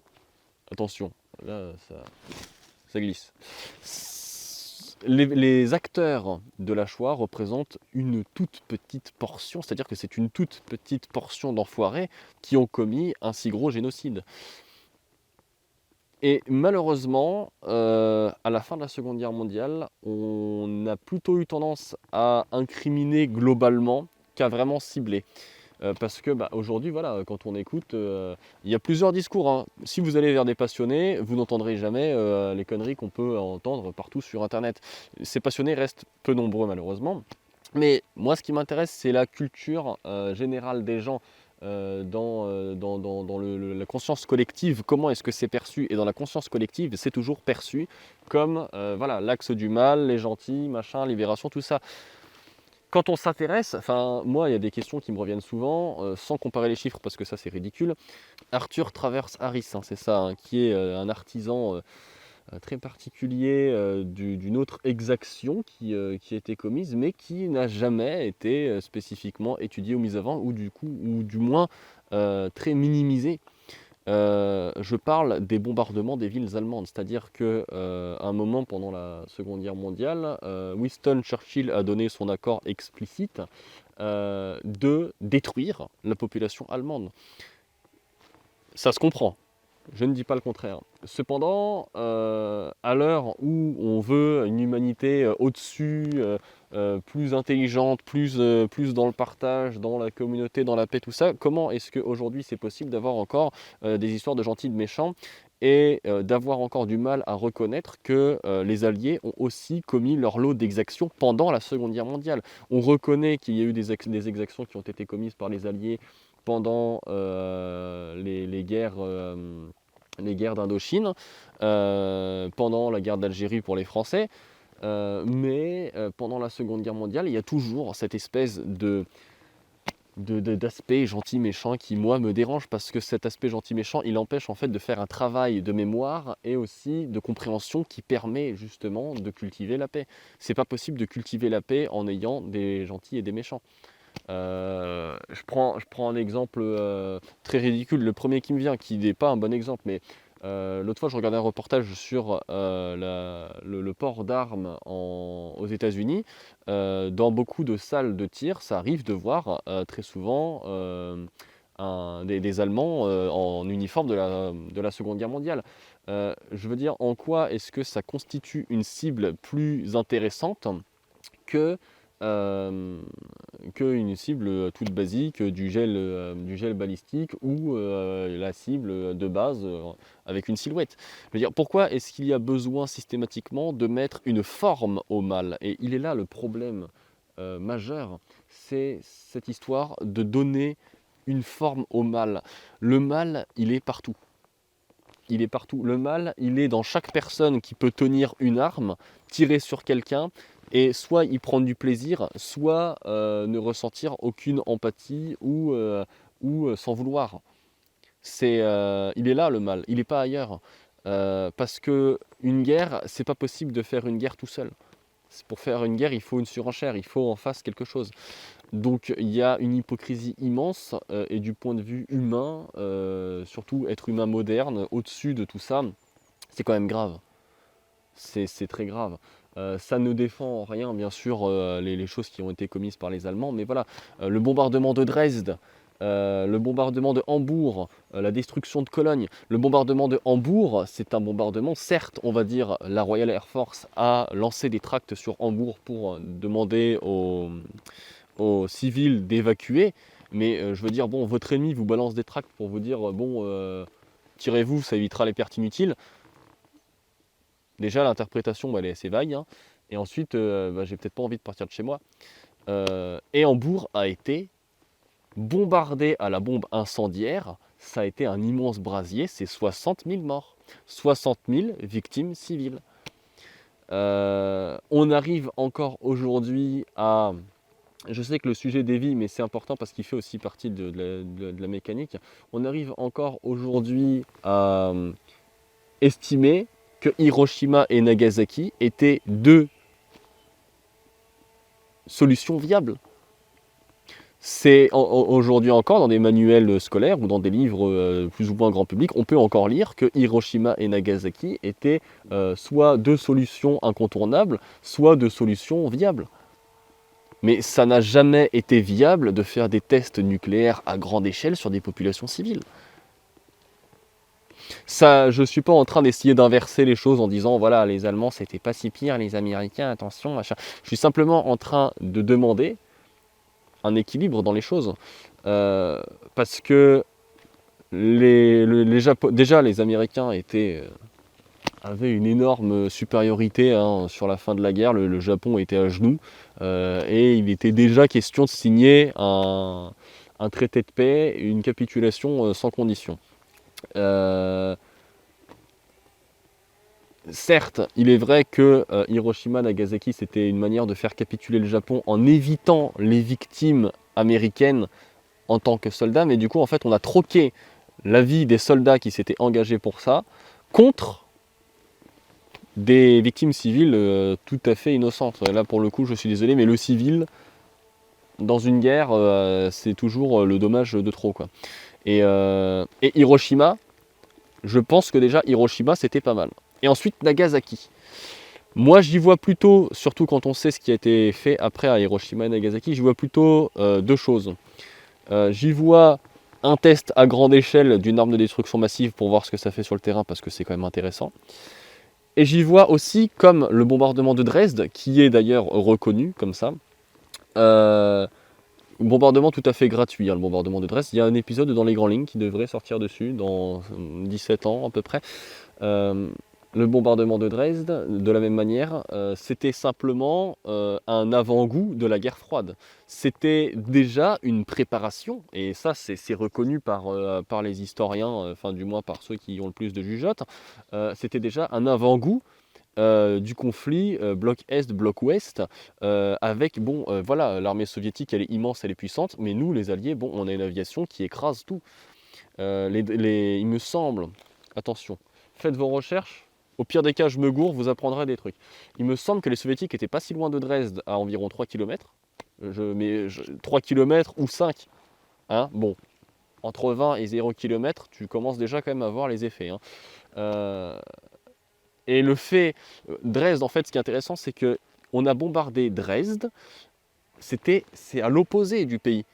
attention, là ça glisse, les acteurs de la Shoah représentent une toute petite portion, c'est-à-dire que c'est une toute petite portion d'enfoirés qui ont commis un si gros génocide. Et malheureusement, à la fin de la Seconde Guerre mondiale, on a plutôt eu tendance à incriminer globalement qu'à vraiment cibler. Parce que aujourd'hui, voilà, quand on écoute, il y a plusieurs discours, hein. Si vous allez vers des passionnés, vous n'entendrez jamais les conneries qu'on peut entendre partout sur Internet. Ces passionnés restent peu nombreux malheureusement. Mais moi, ce qui m'intéresse, c'est la culture générale des gens dans la conscience collective. Comment est-ce que c'est perçu? Et dans la conscience collective, c'est toujours perçu comme voilà, l'axe du mal, les gentils, machin, libération, tout ça. Quand on s'intéresse, enfin moi il y a des questions qui me reviennent souvent, sans comparer les chiffres parce que ça c'est ridicule. Arthur Travers Harris, hein, c'est ça, hein, qui est un artisan très particulier d'une autre exaction qui a été commise, mais qui n'a jamais été spécifiquement étudiée ou mise avant, ou du moins très minimisée. Je parle des bombardements des villes allemandes, c'est-à-dire qu'à un moment pendant la Seconde Guerre mondiale, Winston Churchill a donné son accord explicite de détruire la population allemande. Ça se comprend, je ne dis pas le contraire. Cependant, à l'heure où on veut une humanité au-dessus, plus intelligente, plus dans le partage, dans la communauté, dans la paix, tout ça, comment est-ce qu'aujourd'hui c'est possible d'avoir encore des histoires de gentils, de méchants? et d'avoir encore du mal à reconnaître que les Alliés ont aussi commis leur lot d'exactions pendant la Seconde Guerre mondiale. On reconnaît qu'il y a eu des exactions qui ont été commises par les Alliés pendant les guerres d'Indochine, pendant la guerre d'Algérie pour les Français, mais pendant la Seconde Guerre mondiale, il y a toujours cette espèce d'aspect gentil-méchant qui, moi, me dérange, parce que cet aspect gentil-méchant, il empêche en fait de faire un travail de mémoire et aussi de compréhension qui permet justement de cultiver la paix. C'est pas possible de cultiver la paix en ayant des gentils et des méchants. Je prends un exemple très ridicule, le premier qui me vient, qui n'est pas un bon exemple, mais l'autre fois je regardais un reportage sur le port d'armes aux États-Unis. Dans beaucoup de salles de tir, ça arrive de voir très souvent des Allemands en uniforme de la Seconde Guerre mondiale. Je veux dire, en quoi est-ce que ça constitue une cible plus intéressante que qu'une cible toute basique du gel balistique ou la cible de base avec une silhouette. Je veux dire, pourquoi est-ce qu'il y a besoin systématiquement de mettre une forme au mal? Et il est là le problème majeur, c'est cette histoire de donner une forme au mal. Le mal, il est partout. Il est partout. Le mal, il est dans chaque personne qui peut tenir une arme, tirer sur quelqu'un, et soit y prendre du plaisir, soit ne ressentir aucune empathie ou s'en vouloir. Il est là le mal, il n'est pas ailleurs. Parce que une guerre, c'est pas possible de faire une guerre tout seul. Pour faire une guerre, il faut une surenchère, il faut en face quelque chose. Donc il y a une hypocrisie immense, et du point de vue humain, surtout être humain moderne, au-dessus de tout ça, c'est quand même grave. C'est très grave. Ça ne défend en rien, bien sûr, les choses qui ont été commises par les Allemands, mais voilà, le bombardement de Dresde, le bombardement de Hambourg, la destruction de Cologne. Le bombardement de Hambourg, c'est un bombardement, certes, on va dire, la Royal Air Force a lancé des tracts sur Hambourg pour demander aux civils d'évacuer, mais je veux dire, bon, votre ennemi vous balance des tracts pour vous dire, tirez-vous, ça évitera les pertes inutiles. Déjà, l'interprétation, elle est assez vague, hein. Et ensuite, j'ai peut-être pas envie de partir de chez moi. Et Hambourg a été bombardé à la bombe incendiaire. Ça a été un immense brasier, c'est 60 000 morts. 60 000 victimes civiles. On arrive encore aujourd'hui à... Je sais que le sujet dévie, mais c'est important parce qu'il fait aussi partie de la mécanique. On arrive encore aujourd'hui à estimer que Hiroshima et Nagasaki étaient deux solutions viables. C'est aujourd'hui encore dans des manuels scolaires ou dans des livres plus ou moins grand public, on peut encore lire que Hiroshima et Nagasaki étaient soit deux solutions incontournables, soit deux solutions viables. Mais ça n'a jamais été viable de faire des tests nucléaires à grande échelle sur des populations civiles. Ça, je ne suis pas en train d'essayer d'inverser les choses en disant voilà, les Allemands c'était pas si pire, les Américains, attention, machin. Je suis simplement en train de demander un équilibre dans les choses. Parce que déjà les Américains avaient une énorme supériorité, hein, sur la fin de la guerre. Le Japon était à genoux, et il était déjà question de signer un traité de paix, une capitulation sans condition. Certes, il est vrai que Hiroshima, Nagasaki, c'était une manière de faire capituler le Japon en évitant les victimes américaines en tant que soldats, mais du coup, en fait, on a troqué la vie des soldats qui s'étaient engagés pour ça contre des victimes civiles tout à fait innocentes. Là, pour le coup, je suis désolé, mais le civil, dans une guerre, c'est toujours le dommage de trop, quoi. Et Hiroshima, je pense que déjà, Hiroshima, c'était pas mal. Et ensuite, Nagasaki. Moi, j'y vois plutôt, surtout quand on sait ce qui a été fait après à Hiroshima et Nagasaki, j'y vois plutôt deux choses. J'y vois un test à grande échelle d'une arme de destruction massive pour voir ce que ça fait sur le terrain, parce que c'est quand même intéressant. Et j'y vois aussi, comme le bombardement de Dresde, qui est d'ailleurs reconnu comme ça, Bombardement tout à fait gratuit, hein, le bombardement de Dresde. Il y a un épisode dans Les Grandes Lignes qui devrait sortir dessus dans 17 ans à peu près. Euh, le bombardement de Dresde, de la même manière, c'était simplement un avant-goût de la guerre froide. C'était déjà une préparation, et ça c'est reconnu par les historiens, enfin du moins par ceux qui ont le plus de jugeote, c'était déjà un avant-goût du conflit bloc Est, bloc Ouest, avec, bon, voilà, l'armée soviétique, elle est immense, elle est puissante, mais nous, les Alliés, bon, on a une aviation qui écrase tout. Il me semble, attention, faites vos recherches, au pire des cas, je me gourre, vous apprendrez des trucs. Il me semble que les Soviétiques n'étaient pas si loin de Dresde, à environ 3 km, 3 km ou 5, hein, bon, entre 20 et 0 km, tu commences déjà quand même à voir les effets, hein. Euh, Et le fait, Dresde, en fait, ce qui est intéressant, c'est que on a bombardé Dresde, c'est à l'opposé du pays.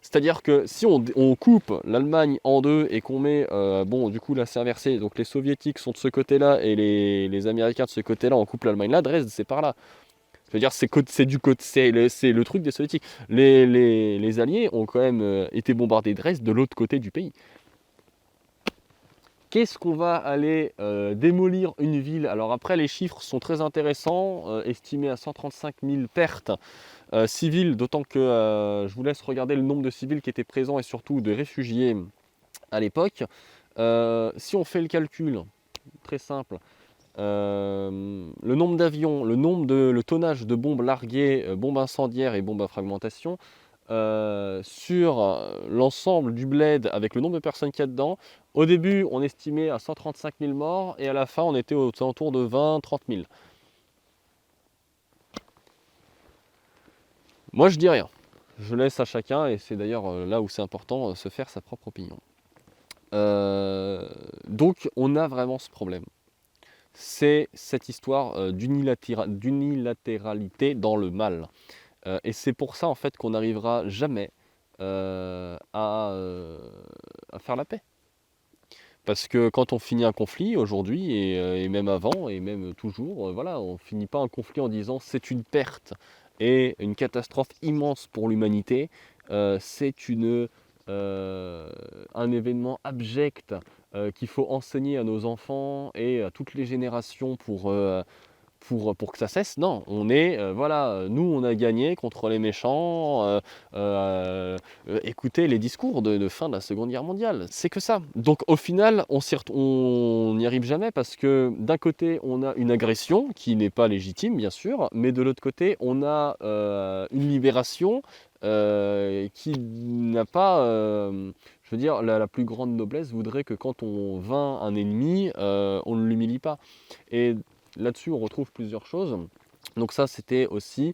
C'est-à-dire que si on coupe l'Allemagne en deux et qu'on met, bon, du coup là c'est inversé, donc les Soviétiques sont de ce côté-là et les Américains de ce côté-là, on coupe l'Allemagne là, Dresde c'est par là. C'est-à-dire c'est du côté, c'est le truc des Soviétiques. Les Alliés ont quand même été bombardés Dresde de l'autre côté du pays. Qu'est-ce qu'on va aller démolir une ville? Alors après, les chiffres sont très intéressants, estimés à 135 000 pertes civiles, d'autant que je vous laisse regarder le nombre de civils qui étaient présents et surtout de réfugiés à l'époque. Si on fait le calcul, très simple, le nombre d'avions, le tonnage de bombes larguées, bombes incendiaires et bombes à fragmentation, sur l'ensemble du bled avec le nombre de personnes qu'il y a dedans. Au début, on estimait à 135 000 morts et à la fin, on était aux alentours de 20-30 000. Moi, je dis rien. Je laisse à chacun, et c'est d'ailleurs là où c'est important, se faire sa propre opinion. Donc, on a vraiment ce problème. C'est cette histoire d'unilatéralité dans le mal. Et c'est pour ça en fait qu'on n'arrivera jamais à faire la paix. Parce que quand on finit un conflit aujourd'hui, et même avant, et même toujours, voilà, on finit pas un conflit en disant c'est une perte et une catastrophe immense pour l'humanité, c'est un événement abject qu'il faut enseigner à nos enfants et à toutes les générations pour que ça cesse. Non, voilà, nous on a gagné contre les méchants. Écoutez les discours de fin de la Seconde Guerre mondiale, c'est que ça. Donc au final, on n'y arrive jamais parce que d'un côté, on a une agression qui n'est pas légitime, bien sûr, mais de l'autre côté, on a une libération qui n'a pas. Je veux dire, la plus grande noblesse voudrait que quand on vainc un ennemi, on ne l'humilie pas. Et là-dessus, on retrouve plusieurs choses. Donc ça, c'était aussi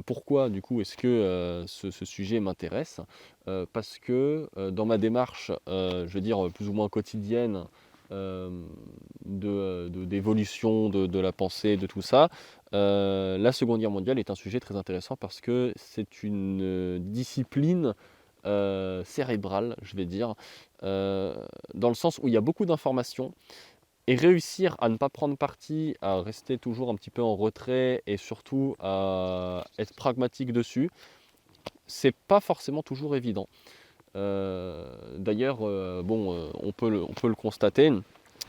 pourquoi, du coup, est-ce que ce sujet m'intéresse. Parce que dans ma démarche, je veux dire, plus ou moins quotidienne, euh, d'évolution de la pensée, de tout ça, la Seconde Guerre mondiale est un sujet très intéressant parce que c'est une discipline cérébrale, je vais dire, dans le sens où il y a beaucoup d'informations. Et réussir à ne pas prendre parti, à rester toujours un petit peu en retrait et surtout à être pragmatique dessus, c'est pas forcément toujours évident. D'ailleurs, bon, on peut le constater.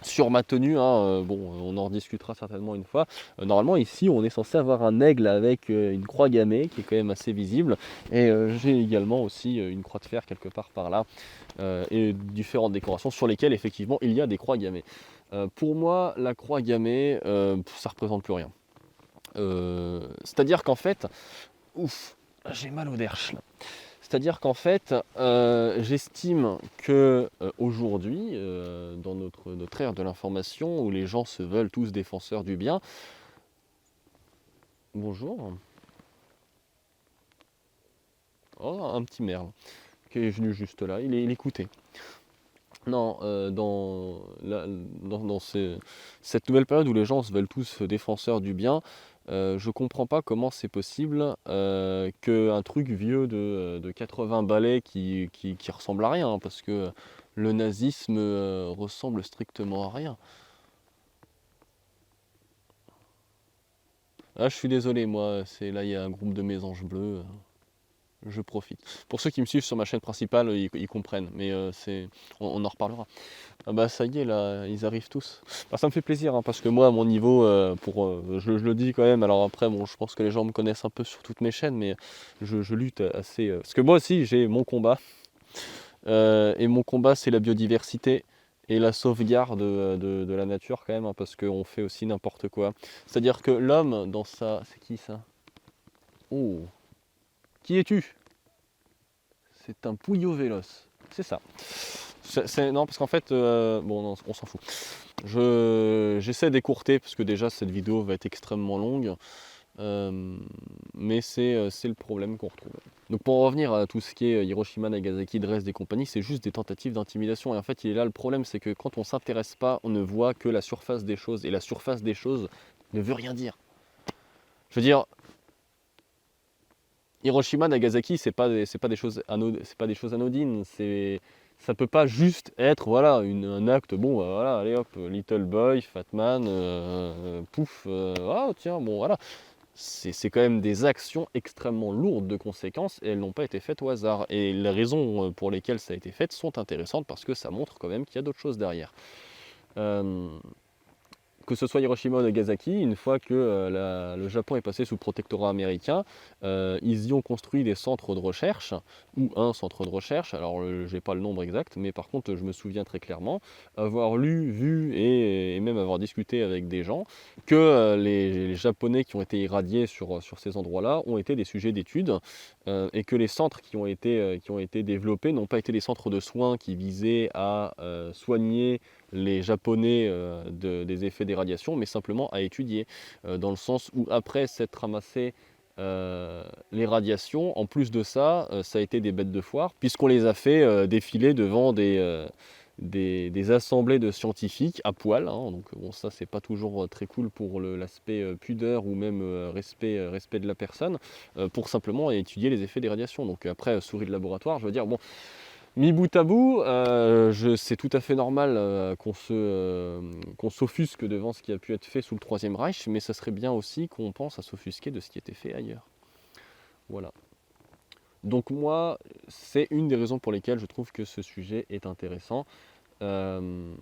Sur ma tenue, hein, bon, on en rediscutera certainement une fois. Normalement, ici, on est censé avoir un aigle avec une croix gammée qui est quand même assez visible. Et j'ai également aussi une croix de fer quelque part par là. Et différentes décorations sur lesquelles, effectivement, il y a des croix gammées. Pour moi, la croix gammée, ça représente plus rien. C'est-à-dire qu'en fait, ouf, j'ai mal au derche là. C'est-à-dire qu'en fait, j'estime que aujourd'hui, dans notre ère de l'information, où les gens se veulent tous défenseurs du bien, bonjour, oh un petit merle qui est venu juste là, il écoutait. Non, dans cette nouvelle période où les gens se veulent tous défenseurs du bien, je comprends pas comment c'est possible qu'un truc vieux de 80 balais qui ressemble à rien, hein, parce que le nazisme ressemble strictement à rien. Ah, je suis désolé, moi, là il y a un groupe de mésanges bleus, je profite. Pour ceux qui me suivent sur ma chaîne principale, ils comprennent, mais on en reparlera. Ah bah ça y est, là, ils arrivent tous. Bah, ça me fait plaisir, hein, parce que moi, à mon niveau, je le dis quand même, alors après, bon, je pense que les gens me connaissent un peu sur toutes mes chaînes, mais je lutte assez... parce que moi aussi, j'ai mon combat, et mon combat, c'est la biodiversité et la sauvegarde de la nature quand même, hein, parce qu'on fait aussi n'importe quoi. C'est-à-dire que l'homme, dans sa... C'est qui ça? Oh, qui es-tu? C'est un Puyo Véloce, c'est ça. Non, parce qu'en fait, bon, non, on s'en fout. J'essaie d'écourter, parce que déjà, cette vidéo va être extrêmement longue. Mais c'est le problème qu'on retrouve. Donc pour en revenir à tout ce qui est Hiroshima, Nagasaki, Dresde et compagnie, c'est juste des tentatives d'intimidation. Et en fait, il est là le problème, c'est que quand on ne s'intéresse pas, on ne voit que la surface des choses. Et la surface des choses ne veut rien dire. Je veux dire, Hiroshima, Nagasaki, c'est pas des choses anodines. Ça peut pas juste être voilà un acte. Bon, voilà, allez hop, Little Boy, Fat Man, pouf, ah tiens, bon voilà. C'est quand même des actions extrêmement lourdes de conséquences et elles n'ont pas été faites au hasard. Et les raisons pour lesquelles ça a été fait sont intéressantes parce que ça montre quand même qu'il y a d'autres choses derrière. Euh, que ce soit Hiroshima ou Nagasaki, une fois que le Japon est passé sous protectorat américain, ils y ont construit des centres de recherche, ou un centre de recherche, alors j'ai pas le nombre exact, mais par contre je me souviens très clairement avoir lu, vu et même avoir discuté avec des gens que les Japonais qui ont été irradiés sur ces endroits-là ont été des sujets d'études et que les centres qui ont été développés n'ont pas été des centres de soins qui visaient à soigner les Japonais des effets des radiations, mais simplement à étudier, dans le sens où après s'être ramassé les radiations, en plus de ça, ça a été des bêtes de foire, puisqu'on les a fait défiler devant des assemblées de scientifiques à poil, hein. Donc bon, ça c'est pas toujours très cool pour l'aspect pudeur ou même respect de la personne, pour simplement étudier les effets des radiations. Donc après, souris de laboratoire, je veux dire, bon, mis bout à bout, c'est tout à fait normal qu'on s'offusque devant ce qui a pu être fait sous le Troisième Reich, mais ça serait bien aussi qu'on pense à s'offusquer de ce qui était fait ailleurs. Voilà. Donc moi, c'est une des raisons pour lesquelles je trouve que ce sujet est intéressant. Euh,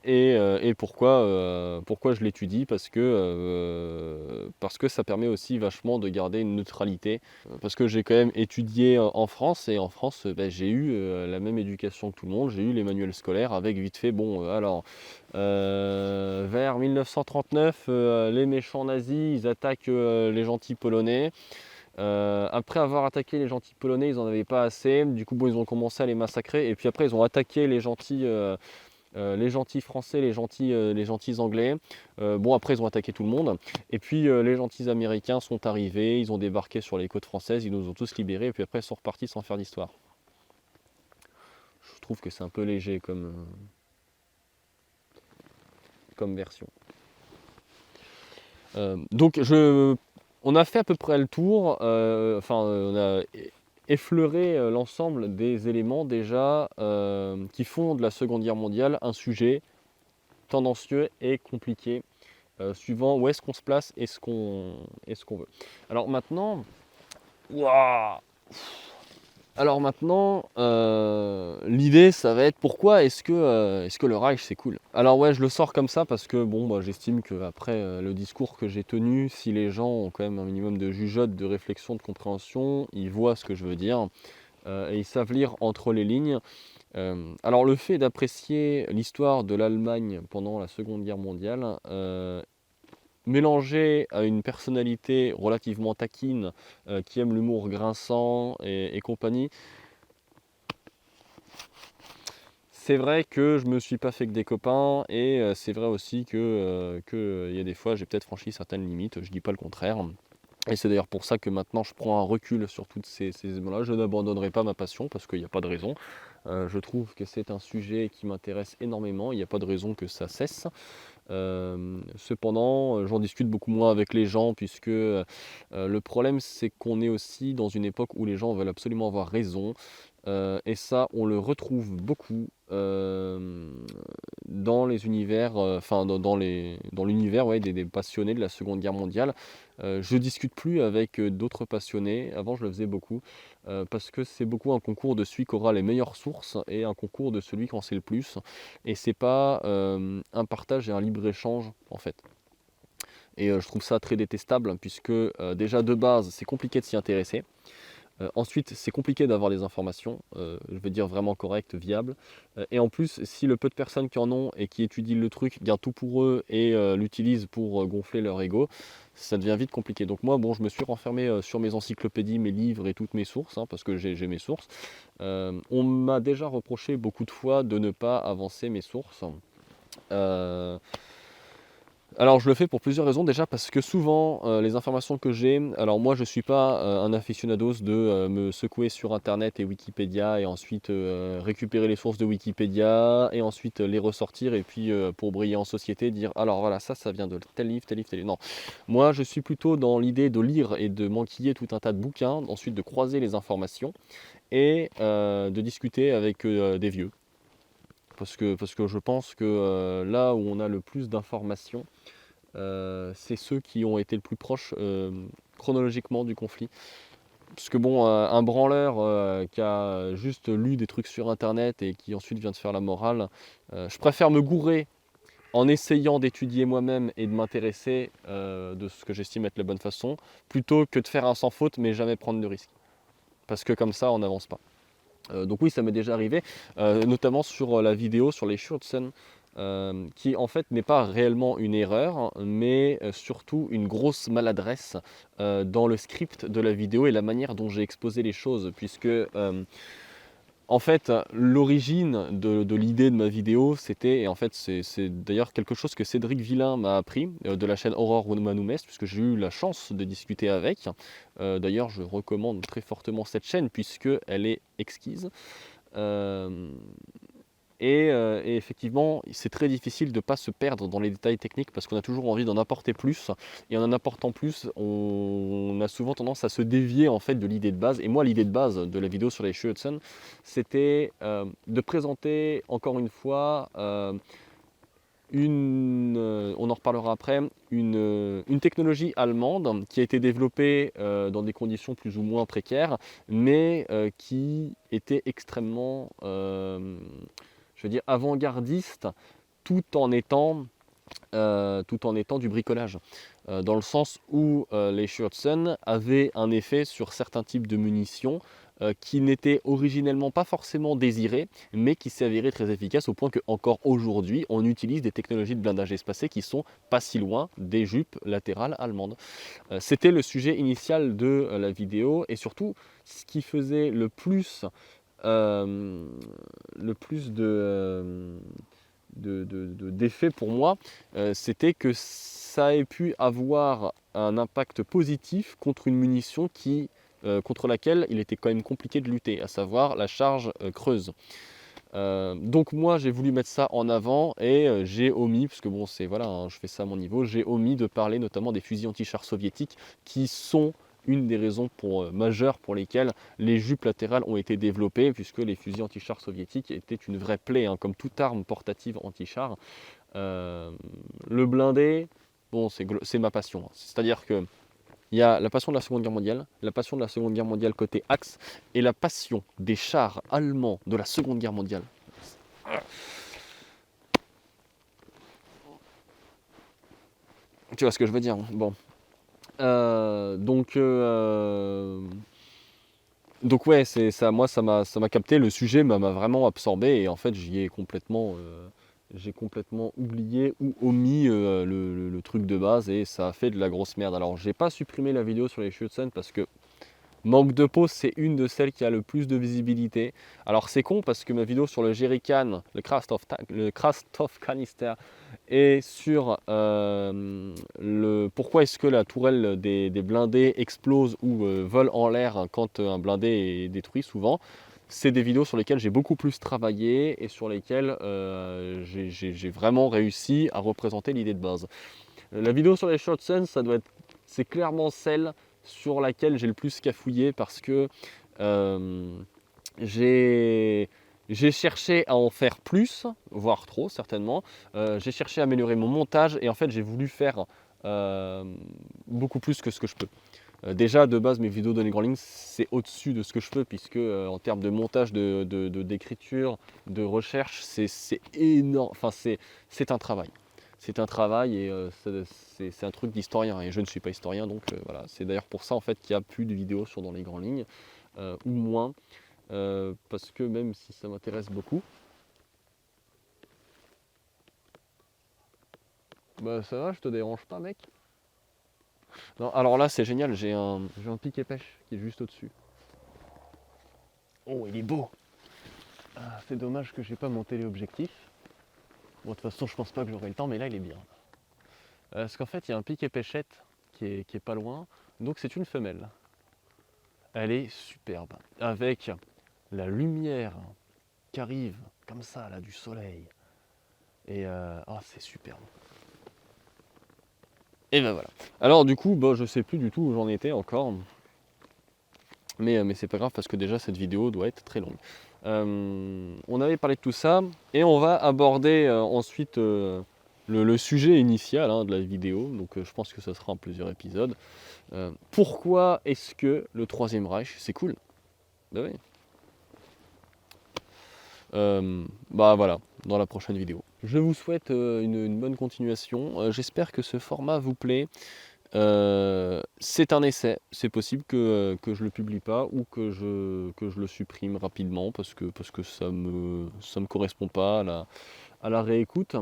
et pourquoi je l'étudie parce que ça permet aussi vachement de garder une neutralité. Parce que j'ai quand même étudié en France, et en France j'ai eu la même éducation que tout le monde, j'ai eu les manuels scolaires avec vite fait, bon alors vers 1939 les méchants nazis ils attaquent les gentils polonais. Après avoir attaqué les gentils polonais, ils n'en avaient pas assez, du coup bon, ils ont commencé à les massacrer, et puis après ils ont attaqué les gentils français, les gentils anglais. Bon, après, ils ont attaqué tout le monde. Et puis, les gentils américains sont arrivés, ils ont débarqué sur les côtes françaises, ils nous ont tous libérés, et puis après, ils sont repartis sans faire d'histoire. Je trouve que c'est un peu léger comme version. Donc, on a fait à peu près le tour. On a effleuré l'ensemble des éléments déjà qui font de la Seconde Guerre mondiale un sujet tendancieux et compliqué, suivant où est-ce qu'on se place et ce qu'on veut. Alors maintenant, ouah, alors maintenant, l'idée ça va être pourquoi est-ce que le Reich c'est cool. Alors ouais, je le sors comme ça parce que bon, bah, j'estime qu'après le discours que j'ai tenu, si les gens ont quand même un minimum de jugeote, de réflexion, de compréhension, ils voient ce que je veux dire et ils savent lire entre les lignes. Alors le fait d'apprécier l'histoire de l'Allemagne pendant la Seconde Guerre mondiale, mélangé à une personnalité relativement taquine, qui aime l'humour grinçant et compagnie, c'est vrai que je me suis pas fait que des copains, et c'est vrai aussi que il y a des fois j'ai peut-être franchi certaines limites, je dis pas le contraire. Et c'est d'ailleurs pour ça que maintenant je prends un recul sur tous ces éléments-là. Je n'abandonnerai pas ma passion parce qu'il n'y a pas de raison. Je trouve que c'est un sujet qui m'intéresse énormément, il n'y a pas de raison que ça cesse. Cependant, j'en discute beaucoup moins avec les gens puisque le problème c'est qu'on est aussi dans une époque où les gens veulent absolument avoir raison. Et ça, on le retrouve beaucoup dans les univers, enfin dans l'univers ouais, des passionnés de la Seconde Guerre mondiale. Je discute plus avec d'autres passionnés, avant je le faisais beaucoup, parce que c'est beaucoup un concours de celui qui aura les meilleures sources et un concours de celui qui en sait le plus, et c'est pas un partage et un libre-échange en fait. Et je trouve ça très détestable, puisque déjà de base c'est compliqué de s'y intéresser. Ensuite, c'est compliqué d'avoir des informations, je veux dire vraiment correctes, viables. Et en plus, si le peu de personnes qui en ont et qui étudient le truc gardent tout pour eux et l'utilisent pour gonfler leur ego, ça devient vite compliqué. Donc moi, bon, je me suis renfermé sur mes encyclopédies, mes livres et toutes mes sources, hein, parce que j'ai mes sources. On m'a déjà reproché beaucoup de fois de ne pas avancer mes sources. Euh, alors je le fais pour plusieurs raisons. Déjà parce que souvent les informations que j'ai, alors moi je ne suis pas un aficionados de me secouer sur internet et Wikipédia et ensuite récupérer les sources de Wikipédia et ensuite les ressortir et puis pour briller en société dire alors voilà ça vient de tel livre, tel livre, tel livre. Non, moi je suis plutôt dans l'idée de lire et de m'enquiller tout un tas de bouquins, ensuite de croiser les informations et de discuter avec des vieux. Parce que je pense que là où on a le plus d'informations, c'est ceux qui ont été le plus proches chronologiquement du conflit. Parce que bon, un branleur qui a juste lu des trucs sur internet et qui ensuite vient de faire la morale, je préfère me gourer en essayant d'étudier moi-même et de m'intéresser de ce que j'estime être la bonne façon, plutôt que de faire un sans faute mais jamais prendre de risque. Parce que comme ça, on n'avance pas. Donc oui, ça m'est déjà arrivé, notamment sur la vidéo sur les Schutzen, qui en fait n'est pas réellement une erreur, mais surtout une grosse maladresse dans le script de la vidéo et la manière dont j'ai exposé les choses, puisque en fait l'origine de l'idée de ma vidéo, c'était, et en fait c'est d'ailleurs quelque chose que Cédric Villain m'a appris de la chaîne Aurore Humanumest, puisque j'ai eu la chance de discuter avec. D'ailleurs je recommande très fortement cette chaîne puisqu'elle est exquise. Euh, et effectivement, c'est très difficile de ne pas se perdre dans les détails techniques parce qu'on a toujours envie d'en apporter plus. Et en apportant plus, on a souvent tendance à se dévier en fait de l'idée de base. Et moi, l'idée de base de la vidéo sur les Schutzen, c'était de présenter encore une fois on en reparlera après, une technologie allemande qui a été développée dans des conditions plus ou moins précaires, mais qui était extrêmement je veux dire, avant-gardiste tout en étant du bricolage. Dans le sens où les Schutzen avaient un effet sur certains types de munitions qui n'étaient originellement pas forcément désirés, mais qui s'avéraient très efficaces au point qu'encore aujourd'hui, on utilise des technologies de blindage espacé qui sont pas si loin des jupes latérales allemandes. C'était le sujet initial de la vidéo, et surtout, ce qui faisait euh, le plus d'effet pour moi, c'était que ça ait pu avoir un impact positif contre une munition contre laquelle il était quand même compliqué de lutter, à savoir la charge creuse. Donc moi j'ai voulu mettre ça en avant et j'ai omis, parce que bon c'est voilà, hein, je fais ça à mon niveau, j'ai omis de parler notamment des fusils anti-chars soviétiques qui sont une des raisons majeures pour lesquelles les jupes latérales ont été développées, puisque les fusils anti-chars soviétiques étaient une vraie plaie, hein, comme toute arme portative anti-char. Le blindé, bon c'est ma passion, hein. C'est-à-dire que il y a la passion de la Seconde Guerre mondiale, la passion de la Seconde Guerre mondiale côté Axe, et la passion des chars allemands de la Seconde Guerre mondiale. Tu vois ce que je veux dire, hein. Bon. Donc ouais, c'est ça. Moi, ça m'a capté. Le sujet m'a vraiment absorbé et en fait, j'ai complètement oublié ou omis le truc de base et ça a fait de la grosse merde. Alors, j'ai pas supprimé la vidéo sur les Schutzen parce que manque de peau, c'est une de celles qui a le plus de visibilité. Alors c'est con parce que ma vidéo sur le jerrycan, le Krastov canister, et sur le pourquoi est-ce que la tourelle des blindés explose ou vole en l'air quand un blindé est détruit souvent. C'est des vidéos sur lesquelles j'ai beaucoup plus travaillé et sur lesquelles j'ai vraiment réussi à représenter l'idée de base. La vidéo sur les Schutzen, c'est clairement celle sur laquelle j'ai le plus cafouillé parce que euh, j'ai J'ai cherché à en faire plus, voire trop certainement. J'ai cherché à améliorer mon montage et en fait j'ai voulu faire beaucoup plus que ce que je peux. Déjà de base mes vidéos de Negranling c'est au-dessus de ce que je peux puisque en termes de montage, d'écriture, de recherche, c'est énorme. Enfin c'est un travail. C'est un travail et c'est un truc d'historien et je ne suis pas historien donc voilà. C'est d'ailleurs pour ça en fait qu'il n'y a plus de vidéos sur Dans les grandes lignes ou moins. Parce que même si ça m'intéresse beaucoup, bah ça va, je te dérange pas mec. Non, alors là c'est génial, j'ai un piquet pêche qui est juste au-dessus. Oh il est beau. Ah, c'est dommage que j'ai pas mon téléobjectif. Bon de toute façon je pense pas que j'aurai le temps mais là il est bien. Parce qu'en fait il y a un piquet pêchette qui est pas loin, donc c'est une femelle. Elle est superbe, avec la lumière qui arrive comme ça là du soleil. Et oh, c'est superbe. Et ben voilà. Alors du coup, bah, je sais plus du tout où j'en étais encore. Mais c'est pas grave parce que déjà cette vidéo doit être très longue. On avait parlé de tout ça et on va aborder ensuite le sujet initial de la vidéo. Donc je pense que ça sera en plusieurs épisodes. Pourquoi est-ce que le Troisième Reich, c'est cool? Bah oui. Bah voilà, dans la prochaine vidéo. Je vous souhaite une bonne continuation. J'espère que ce format vous plaît. C'est un essai, c'est possible que je le publie pas ou que je le supprime rapidement parce que ça me correspond pas à la réécoute.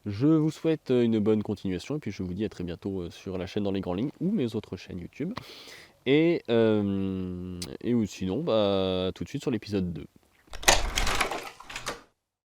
Je vous souhaite une bonne continuation et puis je vous dis à très bientôt sur la chaîne Dans les grandes lignes ou mes autres chaînes YouTube. Et ou sinon, bah, tout de suite sur l'épisode 2.